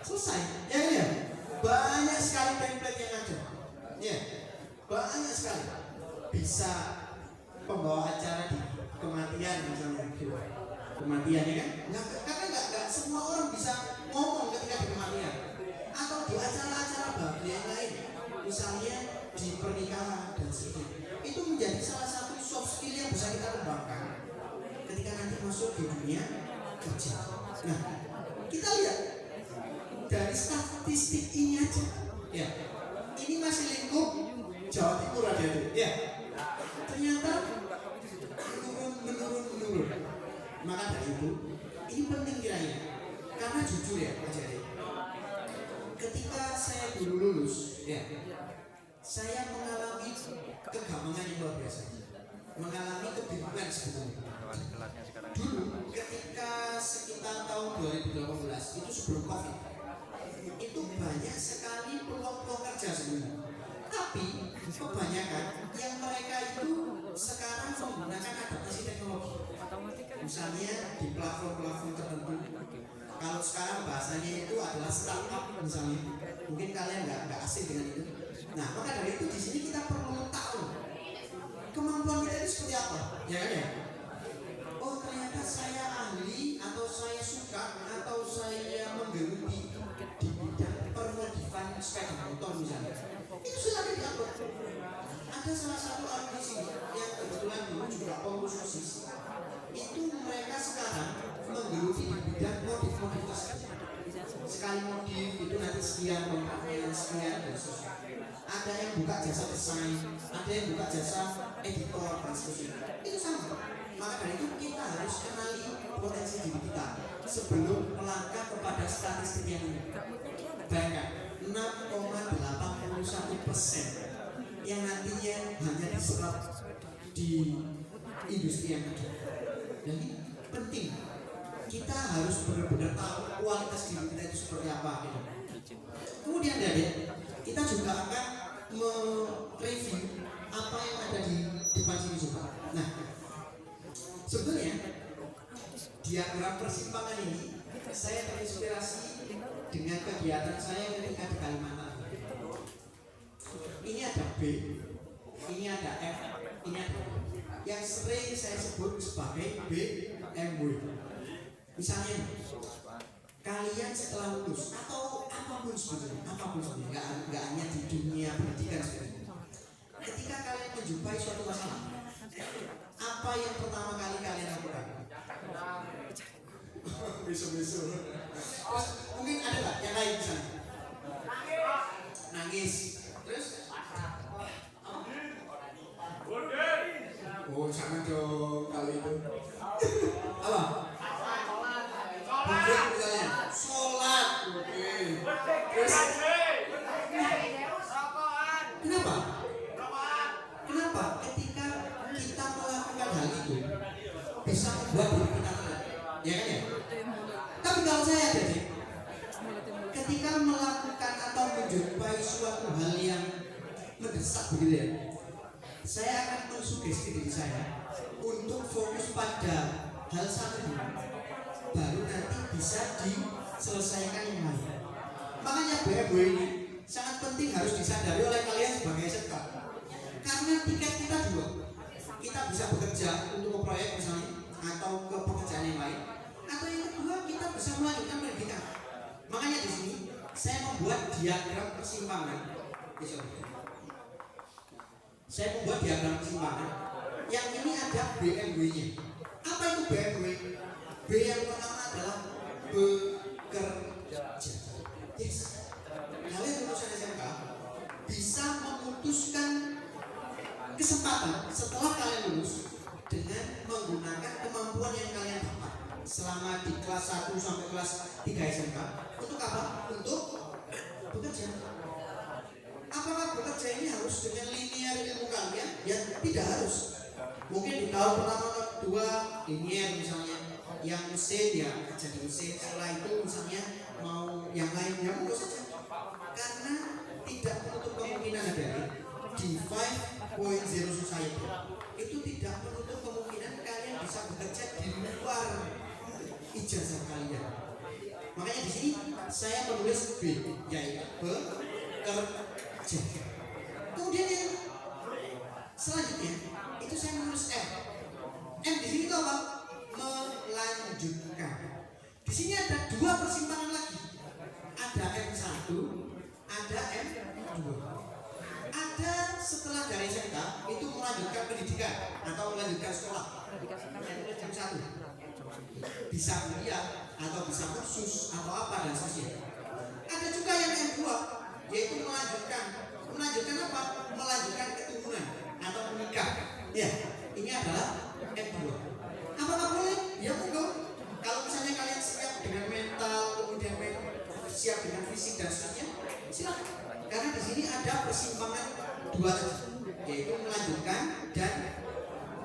selesai. Ya. Banyak sekali template yang ada. Ya, banyak sekali. Bisa pembawa acara di kematian misalnya, kematian ya kan? Karena nggak semua orang bisa ngomong ketika di kematian atau di acara-acara bahagia yang lain, misalnya di pernikahan dan sebagainya. Itu menjadi salah satu soft skill yang bisa kita kembangkan ketika nanti masuk di dunia kerja. Nah, kita lihat dari statistik ini aja, ya. Ini masih lingkup Jawa Timur ada itu, ya. Ternyata itu, ini penting kiranya. Karena jujur ya, adik-adik, ketika saya dulu lulus, ya, saya mengalami kegampangan yang luar biasa, mengalami kebingungan sebetulnya. Dulu ketika sekitar tahun 2018 itu sebelum COVID, itu banyak sekali peluang-peluang kerja sebenarnya. Tapi kebanyakan yang mereka itu sekarang menggunakan adaptasi teknologi. Misalnya di platform-platform tertentu. Kalau sekarang bahasanya itu adalah startup misalnya, mungkin kalian nggak asing dengan itu. Nah, maka dari itu di sini kita perlu tahu kemampuan kita itu seperti apa, ya kan ya? Oh ternyata saya ahli atau saya suka atau saya menggeluti di bidang permodifan sepeda motor misalnya. Itu silakan diupload. Ada salah satu orang di sini yang kebetulan dulu juga pengurus OSIS. Itu mereka sekarang menggeluti di bidang modif-modif tersebut. Sekali modif itu nanti sekian, komponennya sekian dan seterusnya. Ada yang buka jasa desain, ada yang buka jasa editor dan seterusnya. Itu sama. Maka dari itu kita harus kenali potensi diri kita sebelum melangkah kepada statistik yang ini. Bayangkan 6,81% yang nantinya hanya diserap di industri yang ada. Dan ini penting. Kita harus benar-benar tahu kualitas diri kita itu seperti apa. Kemudian dari kita juga akan mereview apa yang ada di depan sini juga. Nah, sebetulnya diagram persimpangan ini saya terinspirasi dengan kegiatan saya ketika di Kalimantan. Ini ada B, ini ada F, ini ada O. Yang sering saya sebut sebagai BMW. Misalnya, kalian setelah lulus atau apapun sebetulnya, nggak hanya di dunia pendidikan sebetulnya. Ketika kalian menjumpai suatu masalah, apa yang pertama kali kalian lakukan? Besok. Terus mungkin ada nggak yang lain misalnya? Nangis. Terus? Oh jangan dong kalau itu. Apa? Budget misalnya. Sholat. Oke. Terus? Kenapa? Kenapa? Ketika kita melakukan hal itu bisa membuat diri kita tenang, ya kan ya? Tapi kalau saya jadi, ketika melakukan atau menjumpai suatu hal yang mendesak begitu ya, saya akan mensugesti diri saya untuk fokus pada hal satu dulu, baru nanti bisa diselesaikan yang lain. Makanya BMW ini sangat penting harus disadari oleh kalian sebagai SMK. Karena tiket kita dua, kita bisa bekerja untuk proyek misalnya atau ke pekerjaan yang lain, atau yang kedua kita bisa melanjutkan pendidikan. Makanya di sini saya membuat diagram persimpangan. Saya membuat diagram persimpangan. Yang ini ada BMW-nya. Apa itu BMW? B yang pertama adalah bekerja. Yes. Kalian lulusan SMK bisa memutuskan kesempatan setelah kalian lulus dengan menggunakan kemampuan yang kalian dapat selama di kelas 1 sampai kelas 3 SMK. Untuk apa? Untuk bekerja. Apakah bekerja ini harus dengan linear ilmu kalian? Ya tidak harus. Mungkin di tahun pertama kedua linear misalnya, yang mesin ya jadi mesin, setelah itu misalnya mau yang lainnya mau saja. Karena tidak menutup kemungkinan ada di 5.0 society itu tidak menutup kemungkinan kalian bisa bekerja di luar ijazah kalian. Makanya di sini saya menulis B, yaitu bekerja. Kemudian yang selanjutnya itu saya menulis M. M di sini itu apa? Melanjutkan. Di sini ada dua persimpangan lagi. Ada M1, ada M2. Ada setelah dari SMK itu melanjutkan pendidikan atau melanjutkan sekolah. M1 bisa kuliah atau bisa kursus atau apa dan seterusnya. Ada juga yang M2 yaitu melanjutkan apa? Melanjutkan keturunan atau menikah. Ya, ini adalah M2. Apakah boleh? Ya monggo.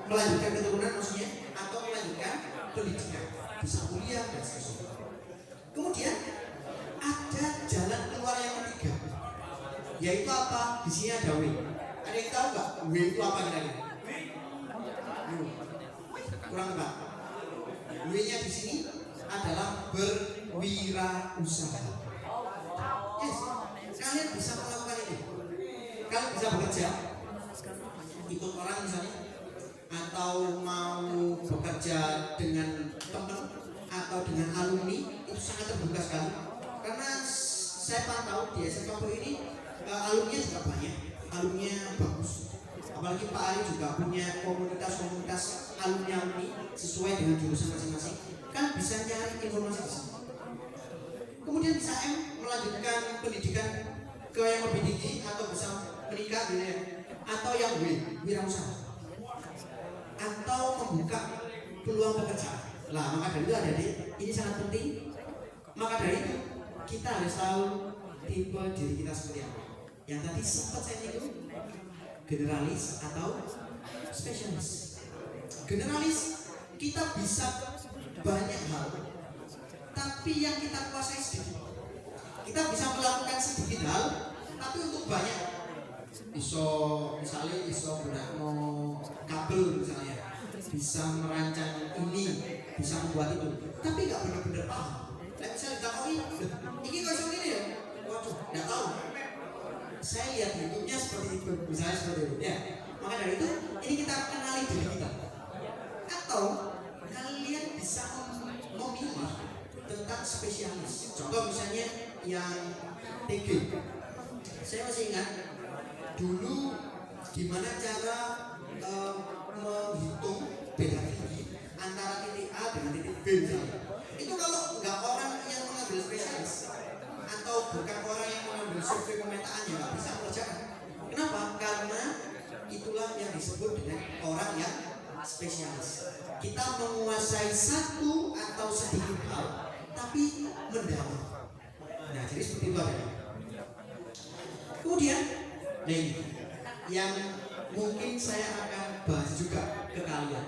melanjutkan keturunan maksudnya, atau melanjutkan pendidikan, bisa kuliah dan seterusnya. Kemudian ada jalan keluar yang ketiga, yaitu apa? Di sini ada W. Ada yang tahu nggak W itu apa kira-kira? Kurang tepat. W-nya di sini adalah berwirausaha. Yes, kalian bisa melakukan ini. Kalian bisa bekerja, ikut orang misalnya, atau mau bekerja dengan teman atau dengan alumni, itu sangat terbuka sekali. Karena saya pantau di SMK ini alumni juga banyak, alumni bagus. Apalagi Pak Ali juga punya komunitas alumni sesuai dengan jurusan masing-masing. Kan bisa nyari informasi di sini. Kemudian bisa melanjutkan pendidikan ke yang lebih tinggi atau bisa menikah gitu ya. Atau yang wirausaha. Atau membuka peluang pekerjaan. Lah, maka dari itu adik-adik, ini sangat penting. Maka dari itu kita harus tahu tipe diri kita seperti apa. Yang tadi sempat saya singgung, generalis atau spesialis. Generalis, kita bisa banyak hal, tapi yang kita kuasai sedikit. Kita bisa melakukan sedikit hal, tapi untuk banyak. Misalnya gunakno kabel misalnya, bisa merancang ini, bisa membuat itu, tapi nggak benar-benar paham. Nah, misalnya ditakoi, ini kok iso ini ya? Waduh, nggak tahu. Saya lihat YouTube-nya seperti itu, misalnya seperti itu. Ya, maka dari itu, ini kita kenali diri kita. Atau kalian bisa memilih tentang spesialis. Contoh misalnya yang TG. Saya masih ingat dulu gimana cara menghitung beda tinggi antara titik A dengan titik B misalnya. Itu kalau nggak orang yang mengambil spesialis atau bukan orang yang mengambil survei pemetaan ya nggak bisa mengerjakan. Kenapa? Karena itulah yang disebut dengan orang yang spesialis. Kita menguasai satu atau sedikit hal, tapi mendalam. Nah, jadi seperti itu ada. Kemudian, ini yang mungkin saya akan bahas juga ke kalian,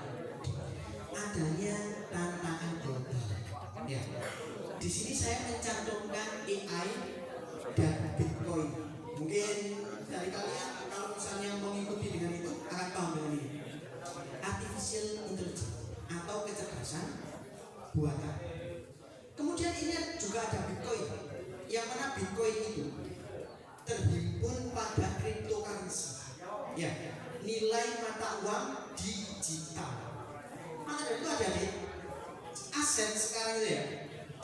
adanya tantangan global. Ya, di sini saya mencantumkan AI dan Bitcoin. Mungkin dari kalian kalau misalnya mengikuti dengan itu akan paham dengan ini. Artificial intelligence atau kecerdasan buatan. Kemudian ini juga ada Bitcoin, yang mana Bitcoin itu terhimpun pada cryptocurrency, ya, nilai mata uang digital. Maka dari itu ada aset sekarang itu ya,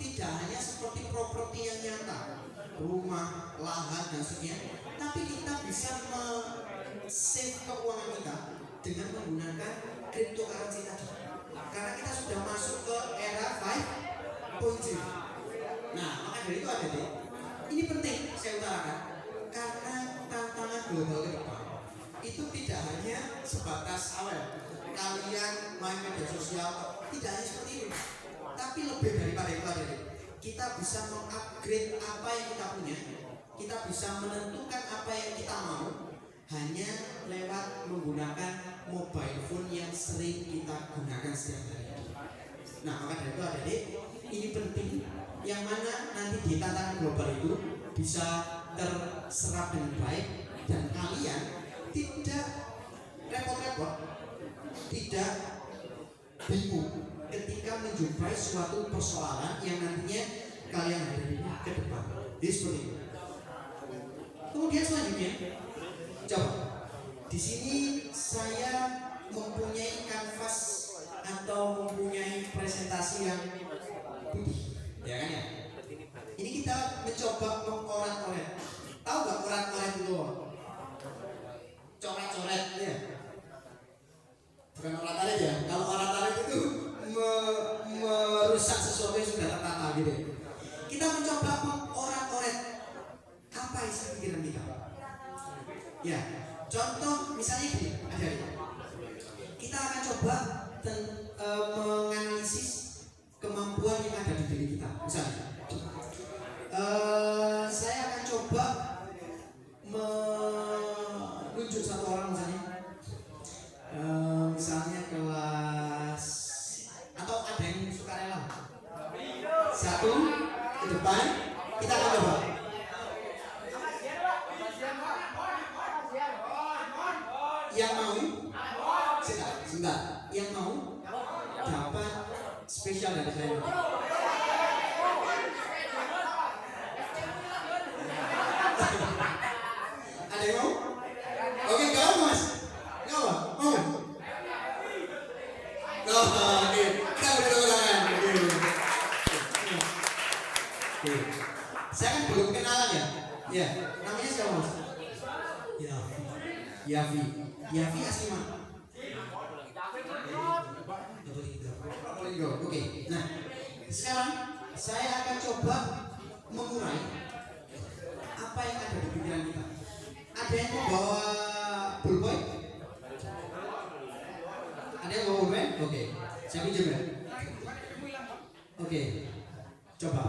tidak hanya seperti properti yang nyata, rumah, lahan dan sebagainya, tapi kita bisa save keuangan kita dengan menggunakan cryptocurrency tadi. Karena kita sudah masuk ke era 5.0. Nah, maka dari itu ada deh. Ini penting saya utarakan karena tantangan global ke depan itu tidak hanya sebatas awal kalian main media sosial, tidak hanya seperti itu, tapi lebih daripada itu ada deh. Kita bisa mengupgrade apa yang kita punya, kita bisa menentukan apa yang kita mau hanya lewat menggunakan mobile phone yang sering kita gunakan setiap hari. Nah, maka dari itu adik-adik, ini penting yang mana nanti di tantangan global itu bisa terserap dengan baik dan kalian tidak repot-repot, tidak bingung ketika menjumpai suatu persoalan yang nantinya kalian hadapi ke depan. Jadi seperti itu. Kemudian selanjutnya, coba di sini saya mempunyai kanvas atau mempunyai presentasi yang putih, ya kan ya? Ini kita mencoba mengorat-oret. Tahu nggak orat-oret itu? Coret-coret, ya. Bukan orat-oret ya. Kalau orat-oret itu merusak sesuatu yang sudah tertata gitu. Kita mencoba mengorat-oret apa isi pikiran kita. Ya, contoh misalnya gini, ada ini. Kita akan coba menganalisis kemampuan yang ada di diri kita. Misalnya, saya akan coba menunjuk satu orang misalnya, misalnya sebentar, yang mau dapat spesial dari saya. Ada yang mau? Oke, kau mas? Kau mau? Oke, kita berdoa. Oke, saya kan belum kenalan ya. Ya, namanya siapa mas? Yavi. Yavi asli mana? Oke, nah sekarang saya akan coba mengurai apa yang ada di pikiran kita. Ada yang membawa pulpen? Ada yang bawa pulpen? Oke, saya pinjam ya. Oke, coba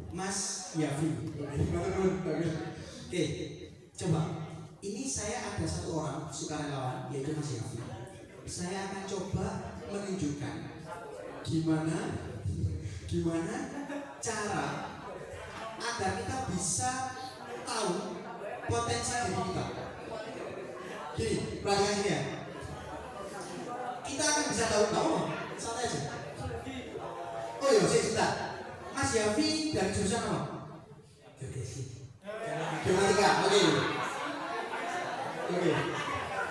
Mas Yavi. Oke, coba. Ini saya ada satu orang sukarelawan yaitu Mas Yavi. Saya akan coba menunjukkan gimana cara agar kita bisa tahu potensi diri kita. Gini, perhatikan ini ya. Kita akan bisa tahu santai aja. Oh iya, sebentar. Mas Yavi dari jurusan apa? Geomatika. Oke.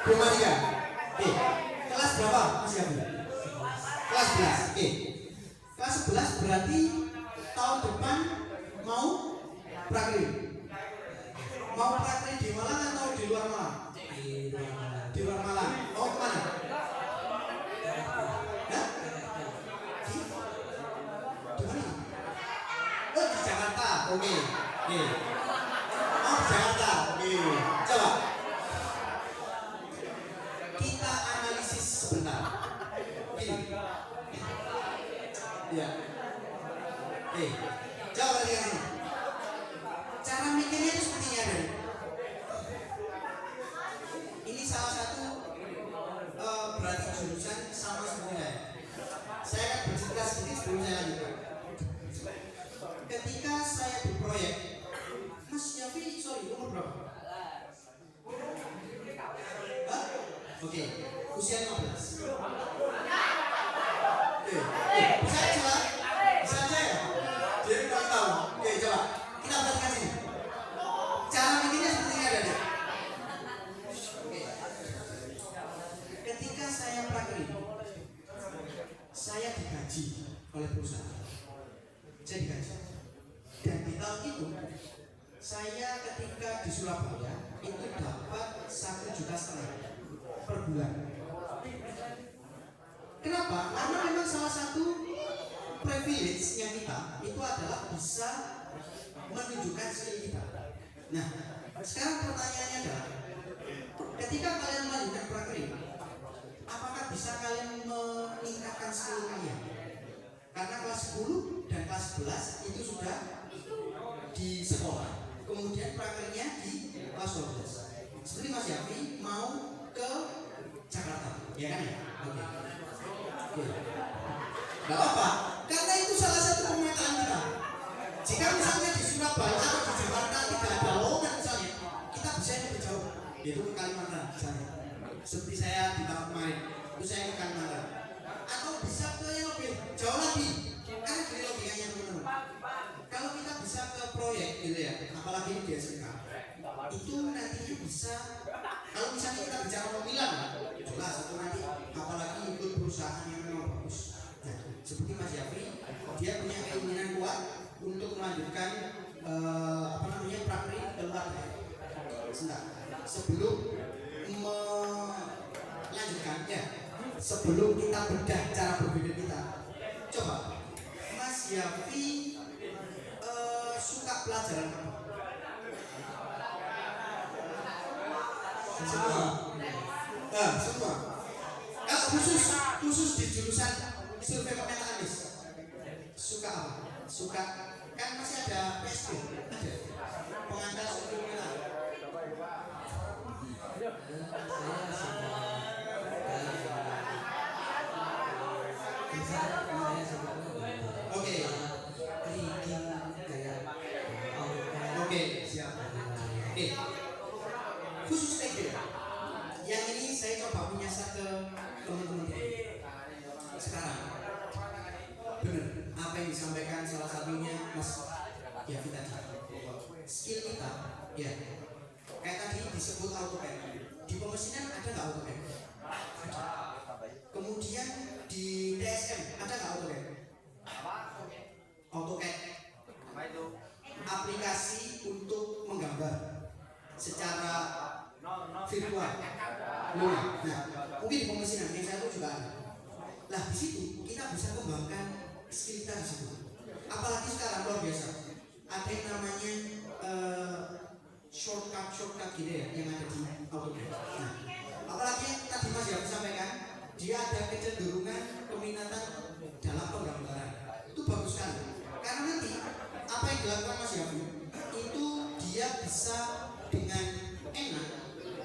Geomatika. Oke. Kelas berapa Mas Yavi? Kelas 11. Oke. Kelas 11 berarti tahun depan mau prakril. Mau prakril di Malang atau di luar Malang? Di luar Malang. Mau kemana? Hah? Di mana? Oh, di Jakarta. Oke. Oh, di Jakarta. Oke. Coba kita analisis sebentar. Gini. Ya. Coba lihat sini. Cara mikirnya itu seperti ini ada. Ini salah satu berarti jurusan sama seperti saya. Saya akan bercerita sedikit sebelum saya lanjutkan. Ketika saya di proyek, Mas Yavi, umur berapa? Hah? Oke, usia 15. Bisa aja ya? Jadi 2 tahun. Oke, coba kita perhatikan sini. Cara bikinnya seperti ini ada deh. Oke. Ketika saya prakril, saya digaji oleh perusahaan. Saya digaji. Dan di tahun itu, saya ketika di Surabaya itu dapat 1,5 juta per bulan. Kenapa? Karena memang salah satu privilege-nya kita itu adalah bisa menunjukkan skill kita. Nah, sekarang pertanyaannya adalah ketika kalian melanjutkan prakril, apakah bisa kalian meningkatkan skill kalian? Karena kelas 10 dan kelas 11 itu sudah di sekolah, kemudian prakrilnya di kelas 12. Seperti Mas Yavi mau ke Jakarta, ya kan ya? Oke. Gak apa-apa, karena itu salah satu pemetaan kita. Jika misalnya di Surabaya atau di Jakarta tidak ada lowongan misalnya, kita bisa lebih jauh, yaitu ke Kalimantan misalnya. Seperti saya di tahun kemarin, itu saya ke Kalimantan. Atau bisa ke yang lebih jauh lagi, karena dari logikanya teman-teman. Kalau kita bisa ke proyek gitu ya, apalagi ini di SMK, itu nantinya bisa. Kalau misalnya kita bicara pemilihan, jelas itu nanti apalagi ikut perusahaan yang memang bagus. Nah, seperti Mas Yavi, dia punya keinginan kuat untuk melanjutkan prakril ke luar negeri. Sebentar, sebelum melanjutkan ya, sebelum kita bedah cara berpikir kita, coba Mas Yavi suka pelajaran apa? Semua. Khusus di jurusan survei pemetaan suka apa? Suka kan masih ada PSB, ada pengantar survei pemetaan. Oke, siap. Oke. Khusus TG. Yang ini saya coba menyasar ke teman-teman. Ya, kayak tadi disebut AutoCAD. Di pemesinan ada nggak AutoCAD? Kemudian di TSM ada nggak AutoCAD? AutoCAD aplikasi untuk menggambar secara virtual. Nah, mungkin di pemesinan yang saya tahu juga ada. Nah, di situ kita bisa kembangkan skill kita di situ. Apalagi sekarang luar biasa. Ada yang namanya shortcut gitu ya yang ada di AutoCAD. Nah, apalagi yang tadi Mas Yafi sampaikan, dia ada kecenderungan peminatan dalam penggambaran. Itu bagus sekali. Karena nanti apa yang dilakukan Mas Yafi itu dia bisa dengan enak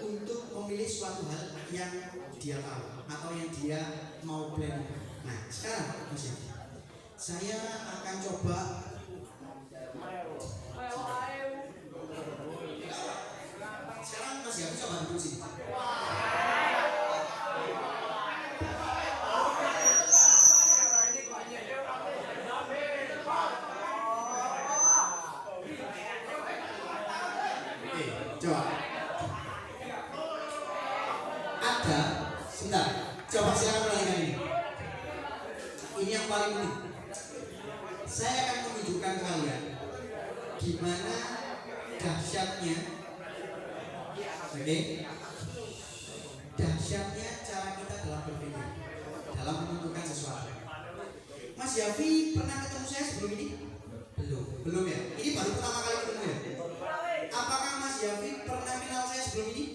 untuk memilih suatu hal yang dia tahu atau yang dia mau planning. Nah, sekarang Mas Yafi, saya akan coba sekarang Mas Yafi coba duduk sini. Coba ada sebentar, coba silakan perhatikan ini yang paling penting. Saya akan menunjukkan ke kalian gimana dahsyatnya, oke, dahsyatnya cara kita dalam berpikir, dalam menentukan sesuatu. Mas Yafi pernah ketemu saya sebelum ini? Belum ya? Ini baru pertama kali ketemu ya? Apakah Mas Yafi pernah kenal saya sebelum ini?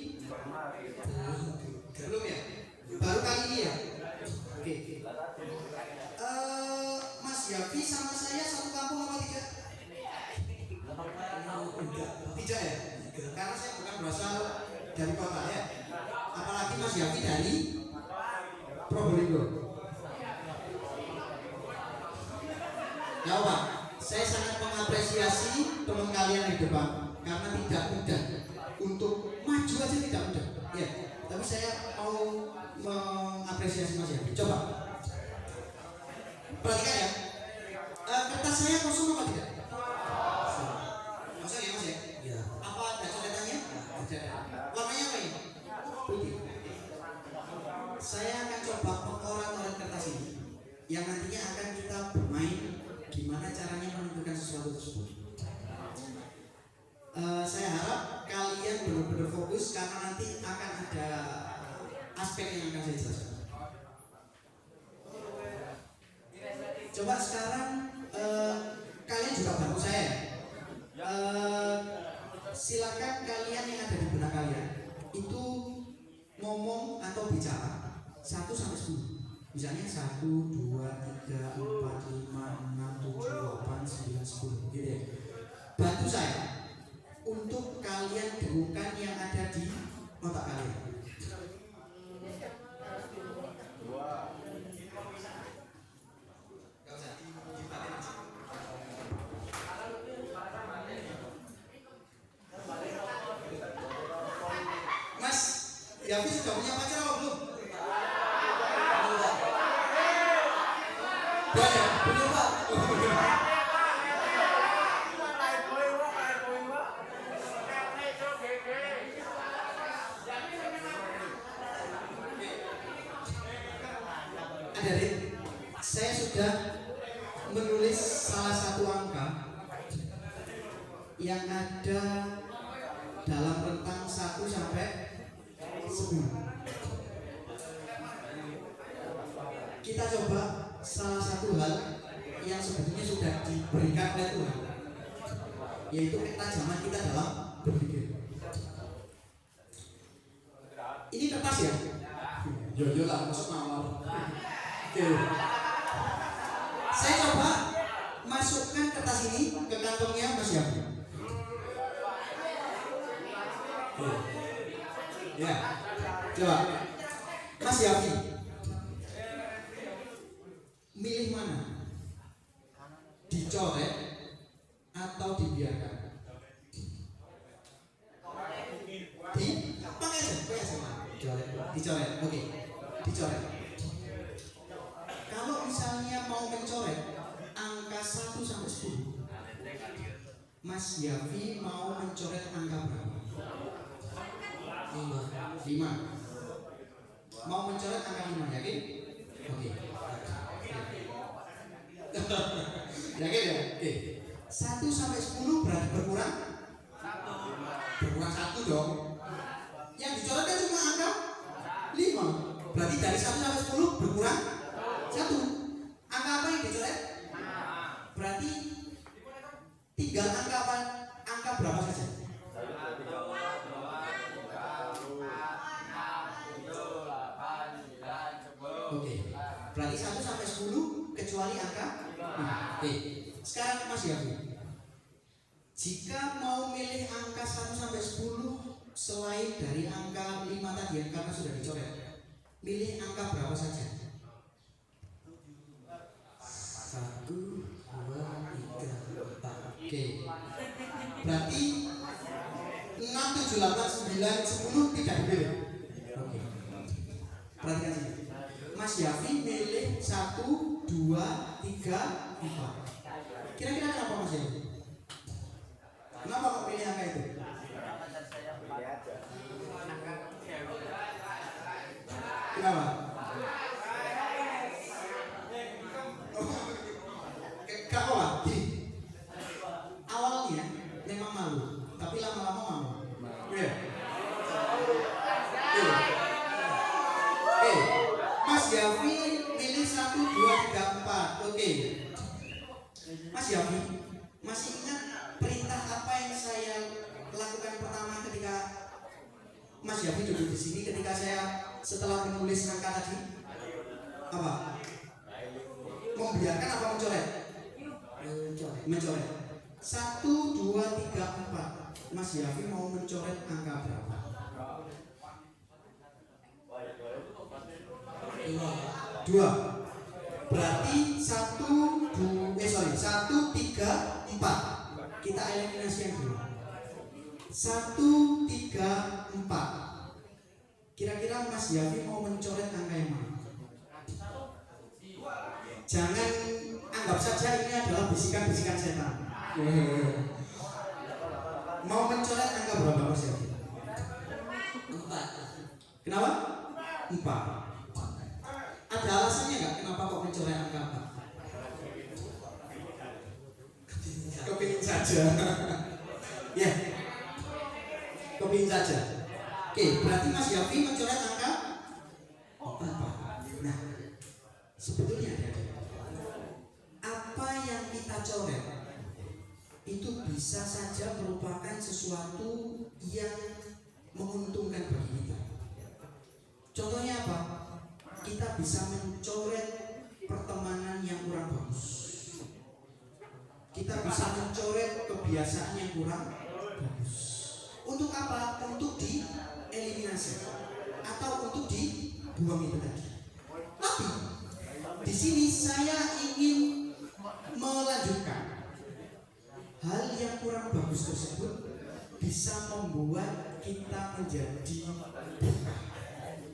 Belum ya? Baru kali ini ya? Oke. Mas Yafi sama saya satu kampung apa tidak? Tidak ya? Karena saya bukan berasal dari kota ya. Apalagi Mas Yafi dari Probolinggo. Ya Pak, saya sangat mengapresiasi teman kalian di depan karena tidak mudah untuk maju aja, tidak mudah ya, tapi saya mau mengapresiasi Mas Yafi. Coba perhatikan ya, kertas saya kosong apa tidak? Kosong ya Mas ya? Ya. Apa ada coretannya? Ada. Warnanya apa ini? Putih. Saya akan coba mengorat-orat kertas ini yang nantinya akan kita bermain gimana caranya menentukan sesuatu tersebut. Saya harap kalian benar-benar fokus karena nanti akan ada aspek yang akan saya jelaskan. Coba sekarang kalian juga bantu saya. Silakan kalian yang ada di benak kalian itu ngomong atau bicara 1 sampai 10. Misalnya 1, 2, 3, 4, 5, 6, 7, 8, 9, 10 gitu ya. Bantu saya untuk kalian dengungkan yang ada di otak kalian. Mas Yafi sudah punya pacar apa belum? Punya Pak. Adik, saya sudah menulis salah satu angka yang ada dalam rentang 1 sampai 10. Kita coba salah satu hal yang sebetulnya sudah diberikan oleh Tuhan, yaitu ketajaman kita dalam berpikir. Ini kertas ya? Yo lah, masuk mawar. Oke. Saya coba masukkan kertas ini ke kantongnya Mas Yafi. Ya, coba Mas Yafi milih mana? Dicoret atau dibiarkan? Pakai aja. Dicoret. Oke. Dicoret. Kalau misalnya mau mencoret angka 1 sampai 10, Mas Yafi mau mencoret angka berapa? 5. Mau mencoret angka 5, yakin? Oke. Yakin ya? Oke. 1 sampai 10 berarti berkurang? Berkurang 1 dong. Yang dicoret kan cuma angka 5. Berarti dari 1 sampai 10 berkurang 1. Angka apa yang dicoret? Berarti tinggal angka apa? Angka berapa saja? Oke. Berarti 1 sampai 10 kecuali angka 5. Oke. Sekarang Mas Yafi, jika mau milih angka 1 sampai 10 selain dari angka 5 tadi yang karena sudah dicoret, milih angka berapa saja? 1, 2, 3, 4. Oke. Berarti 6, 7, 8, 9, 10 tidak dipilih. Oke. Perhatikan sini. Mas Yafi milih 1, 2, 3, 4. Kira-kira kenapa Mas Yafi? Kenapa kok pilih angka itu? Kenapa? Gak apa? Gini. Awalnya memang malu, tapi lama-lama mau. Iya. Mas Yafi milih 1, 2, 3, 4. Oke. Mas Yafi, masih ingat perintah apa yang saya lakukan pertama ketika Mas Yafi duduk di sini ketika saya setelah menulis angka tadi? Apa? Membiarkan apa mencoret? Mencoret. 1, 2, 3, 4. Mas Yafi mau mencoret angka berapa? 2. Berarti 1, 3, 4. Kita eliminasikan dulu. 1, 3, 4. Kira-kira Mas Yafi mau mencoret angka yang mana? Jangan anggap saja ini adalah bisikan-bisikan setan. Mau mencoret angka berapa Mas Yafi? 4. Kenapa? 4. Ada alasannya nggak kenapa kok mencoret angka 4? Kepingin saja. Ya, kepingin saja. Oke, berarti Mas Yafi mencoret angka 4. Nah, sebetulnya apa yang kita coret itu bisa saja merupakan sesuatu yang menguntungkan bagi kita. Contohnya apa? Kita bisa mencoret pertemanan yang kurang bagus. Kita bisa mencoret kebiasaan yang kurang bagus. Untuk apa? Untuk dieliminasi atau untuk dibuang itu tadi. Tapi di sini saya ingin melanjutkan hal yang kurang bagus tersebut bisa membuat kita menjadi berkah,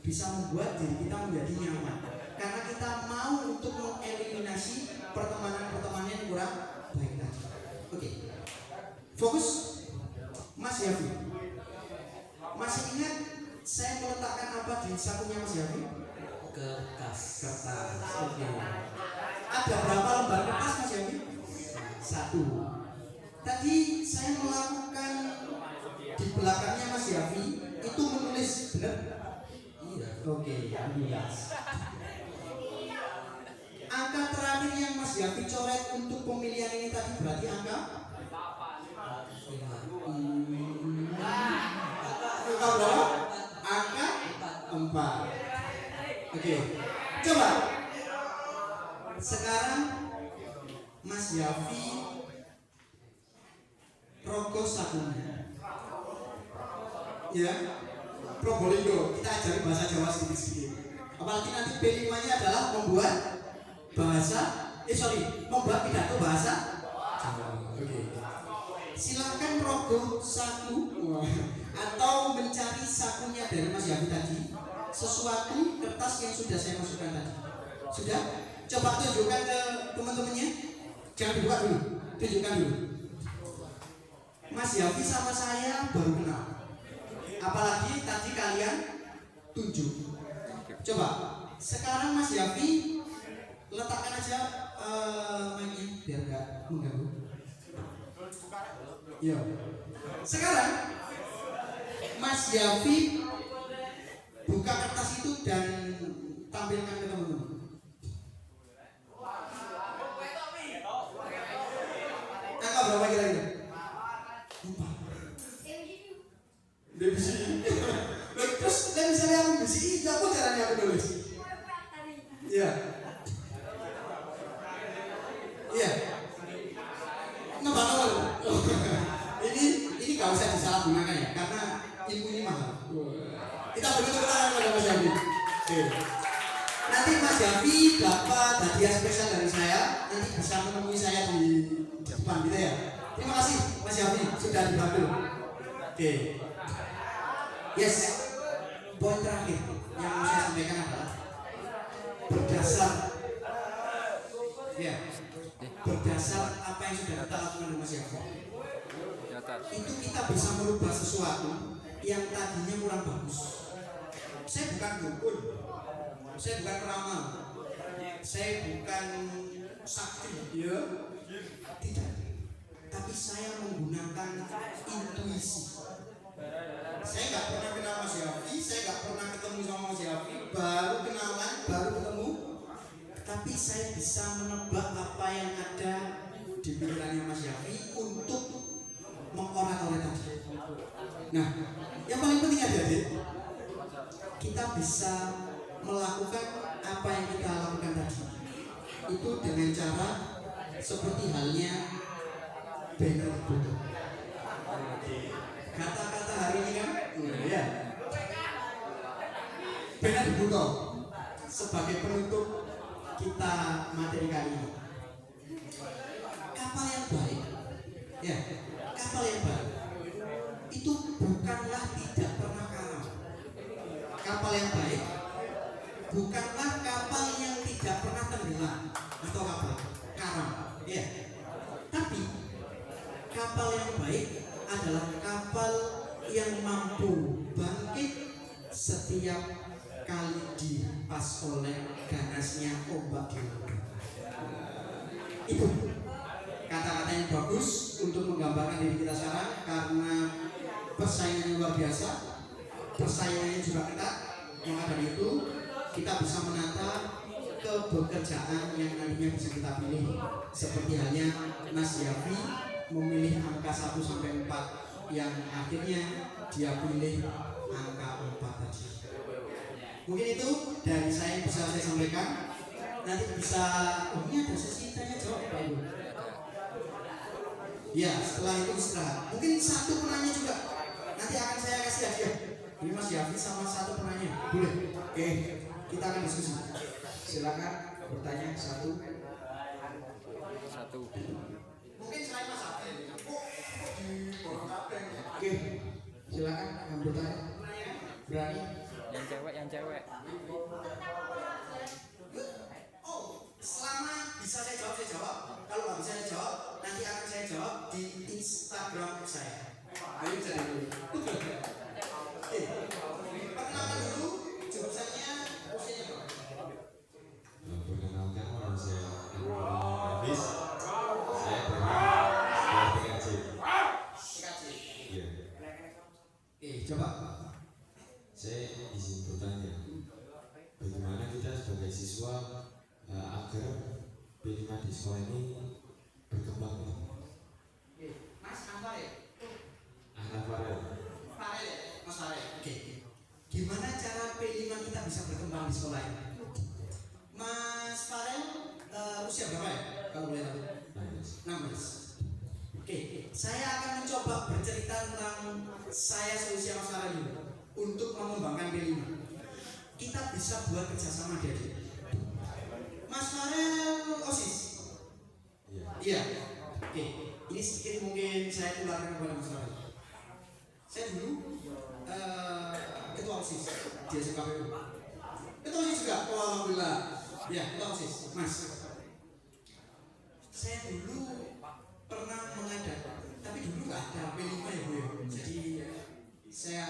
bisa membuat diri kita menjadi nyaman karena kita mau untuk mengeliminasi pertemanan-pertemanan yang kurang baik tadi. Oke. Fokus Mas Yafi. Masih ingat saya meletakkan apa di sakunya Mas Yafi? Kertas. Oke. Ada berapa lembar kertas Mas Yafi? 1. Tadi saya melakukan di belakangnya Mas Yafi itu menulis, benar? Iya. Oke, menulis. Angka terakhir yang Mas Yafi coret untuk pemilihan ini tadi berarti angka 5. Angka berapa? Angka 4. Oke, coba sekarang Mas Yafi rogo sakunya, ya, Probolinggo. Kita ajari bahasa Jawa sedikit-sedikit. Apalagi nanti B5-nya adalah membuat membuat pidato bahasa Jawa. Oke. Silahkan rogo saku atau mencari sakunya dari Mas Yafi tadi. Sesuatu kertas yang sudah saya masukkan tadi. Sudah? Coba tunjukkan ke teman-temannya. Jangan dibuka dulu. Tunjukkan dulu. Mas Yafi sama saya baru kenal. Apalagi tadi kalian tunjuk. Coba sekarang Mas Yafi letakkan aja mic-nya biar nggak mengganggu. Yo. Sekarang Mas Yafi buka kertas itu dan tampilkan ke teman-teman. Angka berapa kira-kira? 4. Divisi. Terus dan misalnya aku divisi, apa caranya aku nulis? Iya. Iya. Nambah nol. Ini gak usah disalahgunakan ya, karena ilmu ini mahal. Kita beri tepuk tangan pada Mas Yafi. Oke. Nanti Mas Yafi dapat hadiah spesial dari saya. Nanti bisa menemui saya di depan gitu ya. Terima kasih Mas Yafi sudah dibantu. Oke. Yes. Poin terakhir yang mau saya sampaikan adalah berdasar apa yang sudah kita lakukan dengan Mas Yafi, itu kita bisa merubah sesuatu yang tadinya kurang bagus. Saya bukan dukun, saya bukan peramal, saya bukan sakti, ya tidak. Tapi saya menggunakan intuisi. Saya nggak pernah kenal Mas Yafi, saya nggak pernah ketemu sama Mas Yafi, baru kenalan, baru ketemu. Tapi saya bisa menebak apa yang ada di pikirannya Mas Yafi untuk mengorat-orat tadi. Nah, yang paling penting adik-adik, kita bisa melakukan apa yang kita lakukan tadi. Itu dengan cara seperti halnya banner buku. Kata-kata hari ini kan, ya. Banner buku sebagai penutup kita materi kali ini. Kapal yang baik, ya, kapal yang baik itu bukanlah tidak pernah karam. Kapal yang baik bukanlah kapal yang tidak pernah tenggelam atau kapal karam, ya. Tapi kapal yang baik adalah kapal yang mampu bangkit setiap kali dipas oleh ganasnya ombak di laut. Itu kata-kata yang bagus untuk menggambarkan diri kita sekarang, karena persaingannya luar biasa, persaingannya juga ketat. Maka dari itu kita bisa menata kebekerjaan yang nantinya bisa kita pilih, seperti halnya Mas Yafi memilih angka 1 sampai 4 yang akhirnya dia pilih angka 4 tadi. Mungkin itu dari saya yang bisa saya sampaikan. Nanti bisa, ini ada sesi tanya jawab Pak Ibu. Ya, setelah itu istirahat. Mungkin satu penanya juga nanti akan saya kasih hadiah. Ini Mas Yafi sama satu penanya, boleh? Oke, kita akan diskusi. Silakan bertanya satu. Mungkin selain Mas Yafi. Oke, silakan yang bertanya. Berani? Yang cewek. Oh, selama bisa saya jawab, saya jawab. Kalau nggak bisa saya jawab, nanti akan saya jawab di Instagram saya. Ayo bisa dulu. Perkenalkan dulu, jurusannya usianya berapa? Perkenalkan, nama saya Hafiz. Saya dari TKJ. Iya. Coba. Saya izin bertanya, bagaimana kita sebagai siswa agar P5 di sekolah ini berkembang? Mas Anfarel. Farel. Mas Farel. Oke. Gimana cara P5 kita bisa berkembang di sekolah ini? Mas Farel usia berapa ya? Kalau boleh tahu. 16. Oke, saya akan mencoba bercerita tentang saya seusia Mas Farel dulu untuk mengembangkan P5. Kita bisa buat kerjasama dia. Mas Farel OSIS. Iya. Oke, ini sedikit mungkin saya tularkan kepada Mas Farel. Saya dulu ketua OSIS di SMKPU. Ketua OSIS juga, oh alhamdulillah. Ya, ketua OSIS, Mas. Saya dulu pernah mengadakan, tapi dulu nggak ada P5 ya Bu ya. Jadi saya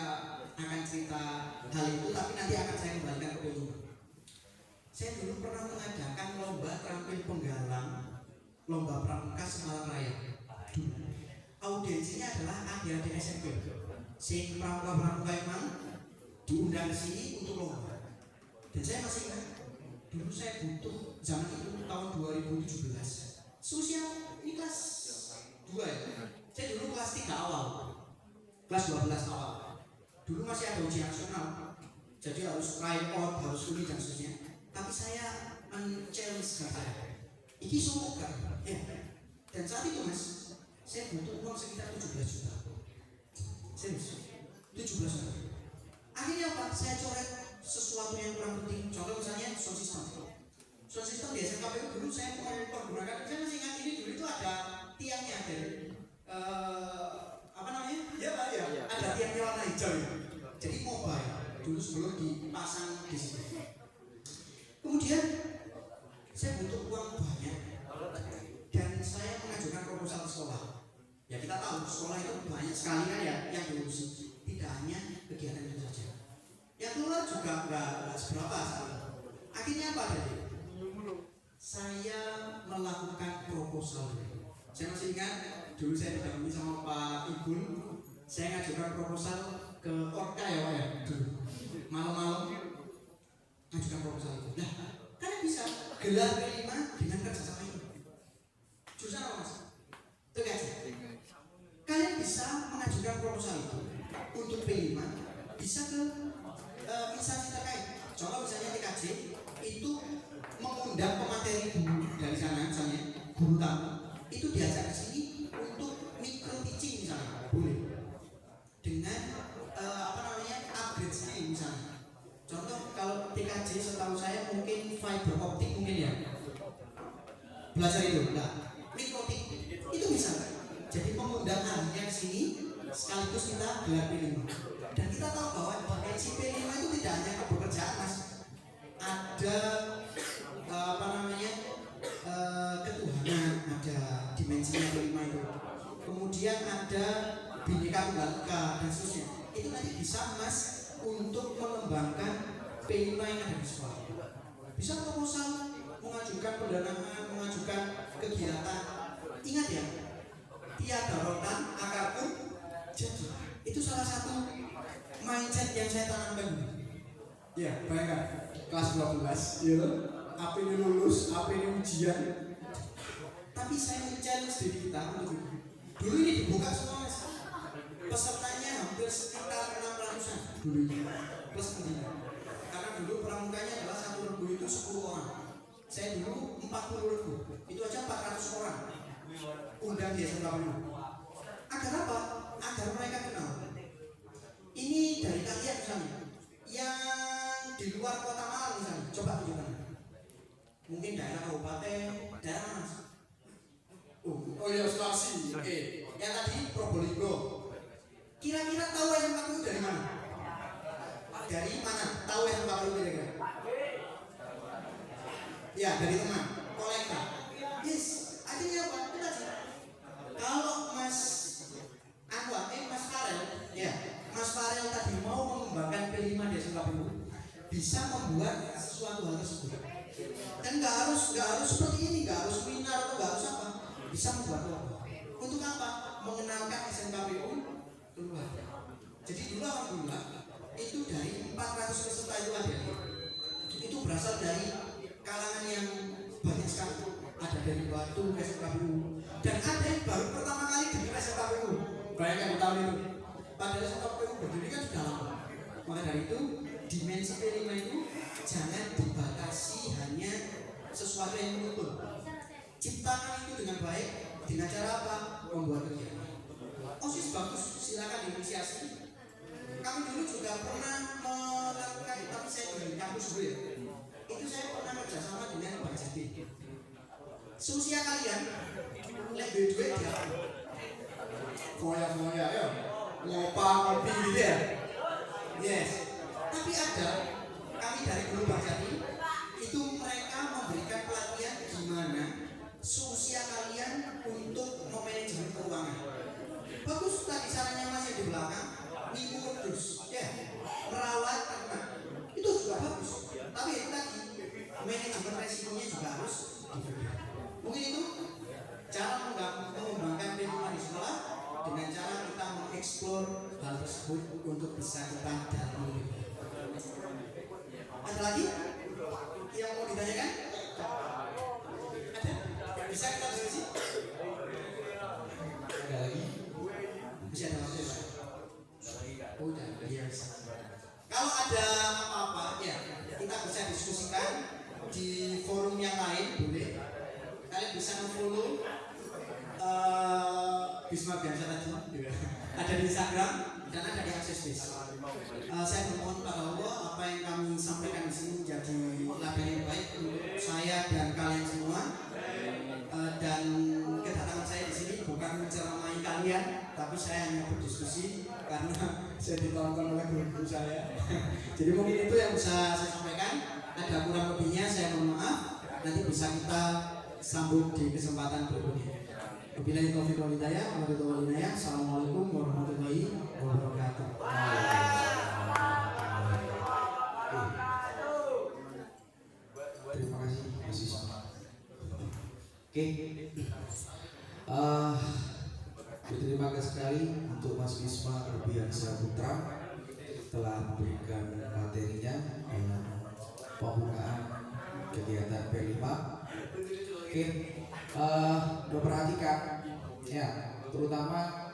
akan cerita hal itu, tapi nanti akan saya kembalikan ke P5. Saya dulu pernah mengadakan lomba terampil penggalang, lomba pramuka Semarang Raya. Audiensinya adalah adik-adik SMP. Sing pramuka emang diundang ke sini untuk lomba. Dan saya masih ingat, dulu saya butuh zaman itu tahun 2017. Seusia ini kelas 2 ya. Saya dulu kelas 3 awal, kelas 12 awal. Dulu masih ada ujian nasional, jadi harus repot, harus sulit dan seterusnya. Tapi saya men-challenge saya. Ini semua kan, ya. Dan saat itu Mas, saya butuh uang sekitar 17 juta. Serius, 17 juta. Akhirnya apa? Saya coret sesuatu yang kurang penting. Contoh misalnya sound system. Sound system di SMKPU dulu saya mempergunakan. Saya masih ingat ini dulu itu ada tiangnya dari apa namanya? Ya Pak ya. Ada tiangnya warna hijau ya. Jadi mobile. Dulu sebelum dipasang di sini. Kemudian saya butuh uang banyak dan saya mengajukan proposal ke sekolah. Ya kita tahu sekolah itu banyak sekali kan ya yang diurusi. Tidak hanya kegiatan itu saja. Yang keluar juga nggak seberapa sekali. Akhirnya apa jadi? Saya melakukan proposal. Saya masih ingat dulu saya didampingi sama Pak Ibun. Saya ngajukan proposal ke Orka ya Pak ya. Dulu malam-malam ngajukan proposal itu. Nah, kalian bisa gelar P5 dengan kerjasama ini. Jurusan apa Mas? Tegas. Kalian bisa mengajukan proposal itu untuk P5 bisa ke instansi terkait. Contoh misalnya TKJ itu mengundang pemateri guru dari sana, misalnya guru tamu itu diajak ke sini untuk micro teaching misalnya, boleh dengan upgrade skill misalnya. Contoh kalau TKJ setahu saya mungkin fiber optik mungkin ya belajar itu. Nah, micro teaching itu bisa. Jadi mengundang ahlinya ke sini sekaligus kita gelar P5. Dan kita tahu bahwa dimensi P5 itu tidak hanya kepekerjaan Mas. Ada ketuhanan, ada dimensinya P5 itu. Kemudian ada Bhinneka Tunggal Ika dan seterusnya. Itu nanti bisa Mas untuk mengembangkan P5 yang ada di sekolah. Bisa proposal, mengajukan pendanaan, mengajukan kegiatan. Ingat ya, tiada rotan, akar pun jadi. Itu salah satu mindset yang saya tanamkan. Ya, bayangkan kelas 12, ya, apa ini lulus, apa ini ujian. Tapi saya men-challenge diri kita untuk itu. Dulu ini dibuka semua Mas. Pesertanya hampir sekitar 600-an dulu ini. Plus pendidik. Karena dulu pramukanya adalah 1 regu itu 10 orang. Saya dulu 40 regu. Itu aja 400 orang. Undang di SMKPU. Agar apa? Agar mereka kenal. Ini dari kalian misalnya yang di luar kota Malang misalnya, coba tunjukkan. Mungkin daerah kabupaten, daerah Mas. Oh ya Sulawesi, oke. Yang tadi Probolinggo. Kira-kira tahu SMKPU dari mana? Dari mana? Tahu SMKPU kira-kira? Ya dari teman, kolega. Yes, akhirnya apa? Kita kalau Mas Farel, ya, Mas Farel tadi mau mengembangkan P5 di SMKPU, bisa membuat sesuatu hal tersebut. Dan nggak harus seperti ini, nggak harus seminar atau nggak harus apa, bisa membuat lomba. Untuk apa? Mengenalkan SMKPU keluar. Jadi dulu alhamdulillah itu dari 400 peserta itu ada. Itu berasal dari kalangan yang banyak sekali. Ada dari Batu SMKPU dan ada yang baru pertama kali dengar SMKPU. Bayangkan tahun itu. Padahal SMKPU berdiri kan sudah lama. Maka dari itu dimensi P5 itu jangan dibatasi hanya sesuatu yang menutup. Ciptakan itu dengan baik dengan cara apa? Membuat kegiatan. OSIS bagus, silakan diinisiasi. Kami dulu juga pernah melakukan, tapi saya di kampus dulu ya. Itu saya pernah kerjasama dengan Pak Jati. Seusia kalian, lebih duit dia. Foya-foya ya, ngopi gitu ya. Yes. Tapi ada kami dari Guru Pak Jati itu mereka memberikan pelatihan gimana seusia kalian untuk memanage manajemen resikonya juga harus dipikir. Mungkin itu cara mengembangkan P5 di sekolah dengan cara kita mengeksplor hal tersebut untuk bisa kita dalami. Ada lagi yang mau ditanyakan? Ada? Bisa kita diskusi? Ada lagi? Bisa ada waktu ya? Udah biasa. Kalau ada apa-apa ya kita bisa diskusikan di forum yang lain, boleh. Kalian bisa follow Bisma Biansa tadi juga. Ada di Instagram dan ada di Akses Bis. Saya bermohon pada Allah apa yang kami sampaikan di sini menjadi label yang baik untuk saya dan kalian semua. Dan kedatangan saya di sini bukan menceramai kalian, tapi saya hanya berdiskusi karena saya ditonton oleh guru saya. Jadi mungkin itu yang bisa saya sampaikan. Ada kurang lebihnya saya mohon maaf. Nanti bisa kita sambung di kesempatan berikutnya. Wabillahi taufiq wal hidayah. Assalamualaikum warahmatullahi wabarakatuh. Terima kasih Mas Isma. Oke, berterima kasih sekali untuk Mas Wisma Rubiansa Putra telah memberikan materinya pembukaan kegiatan P5. Oke, perhatikan ya, terutama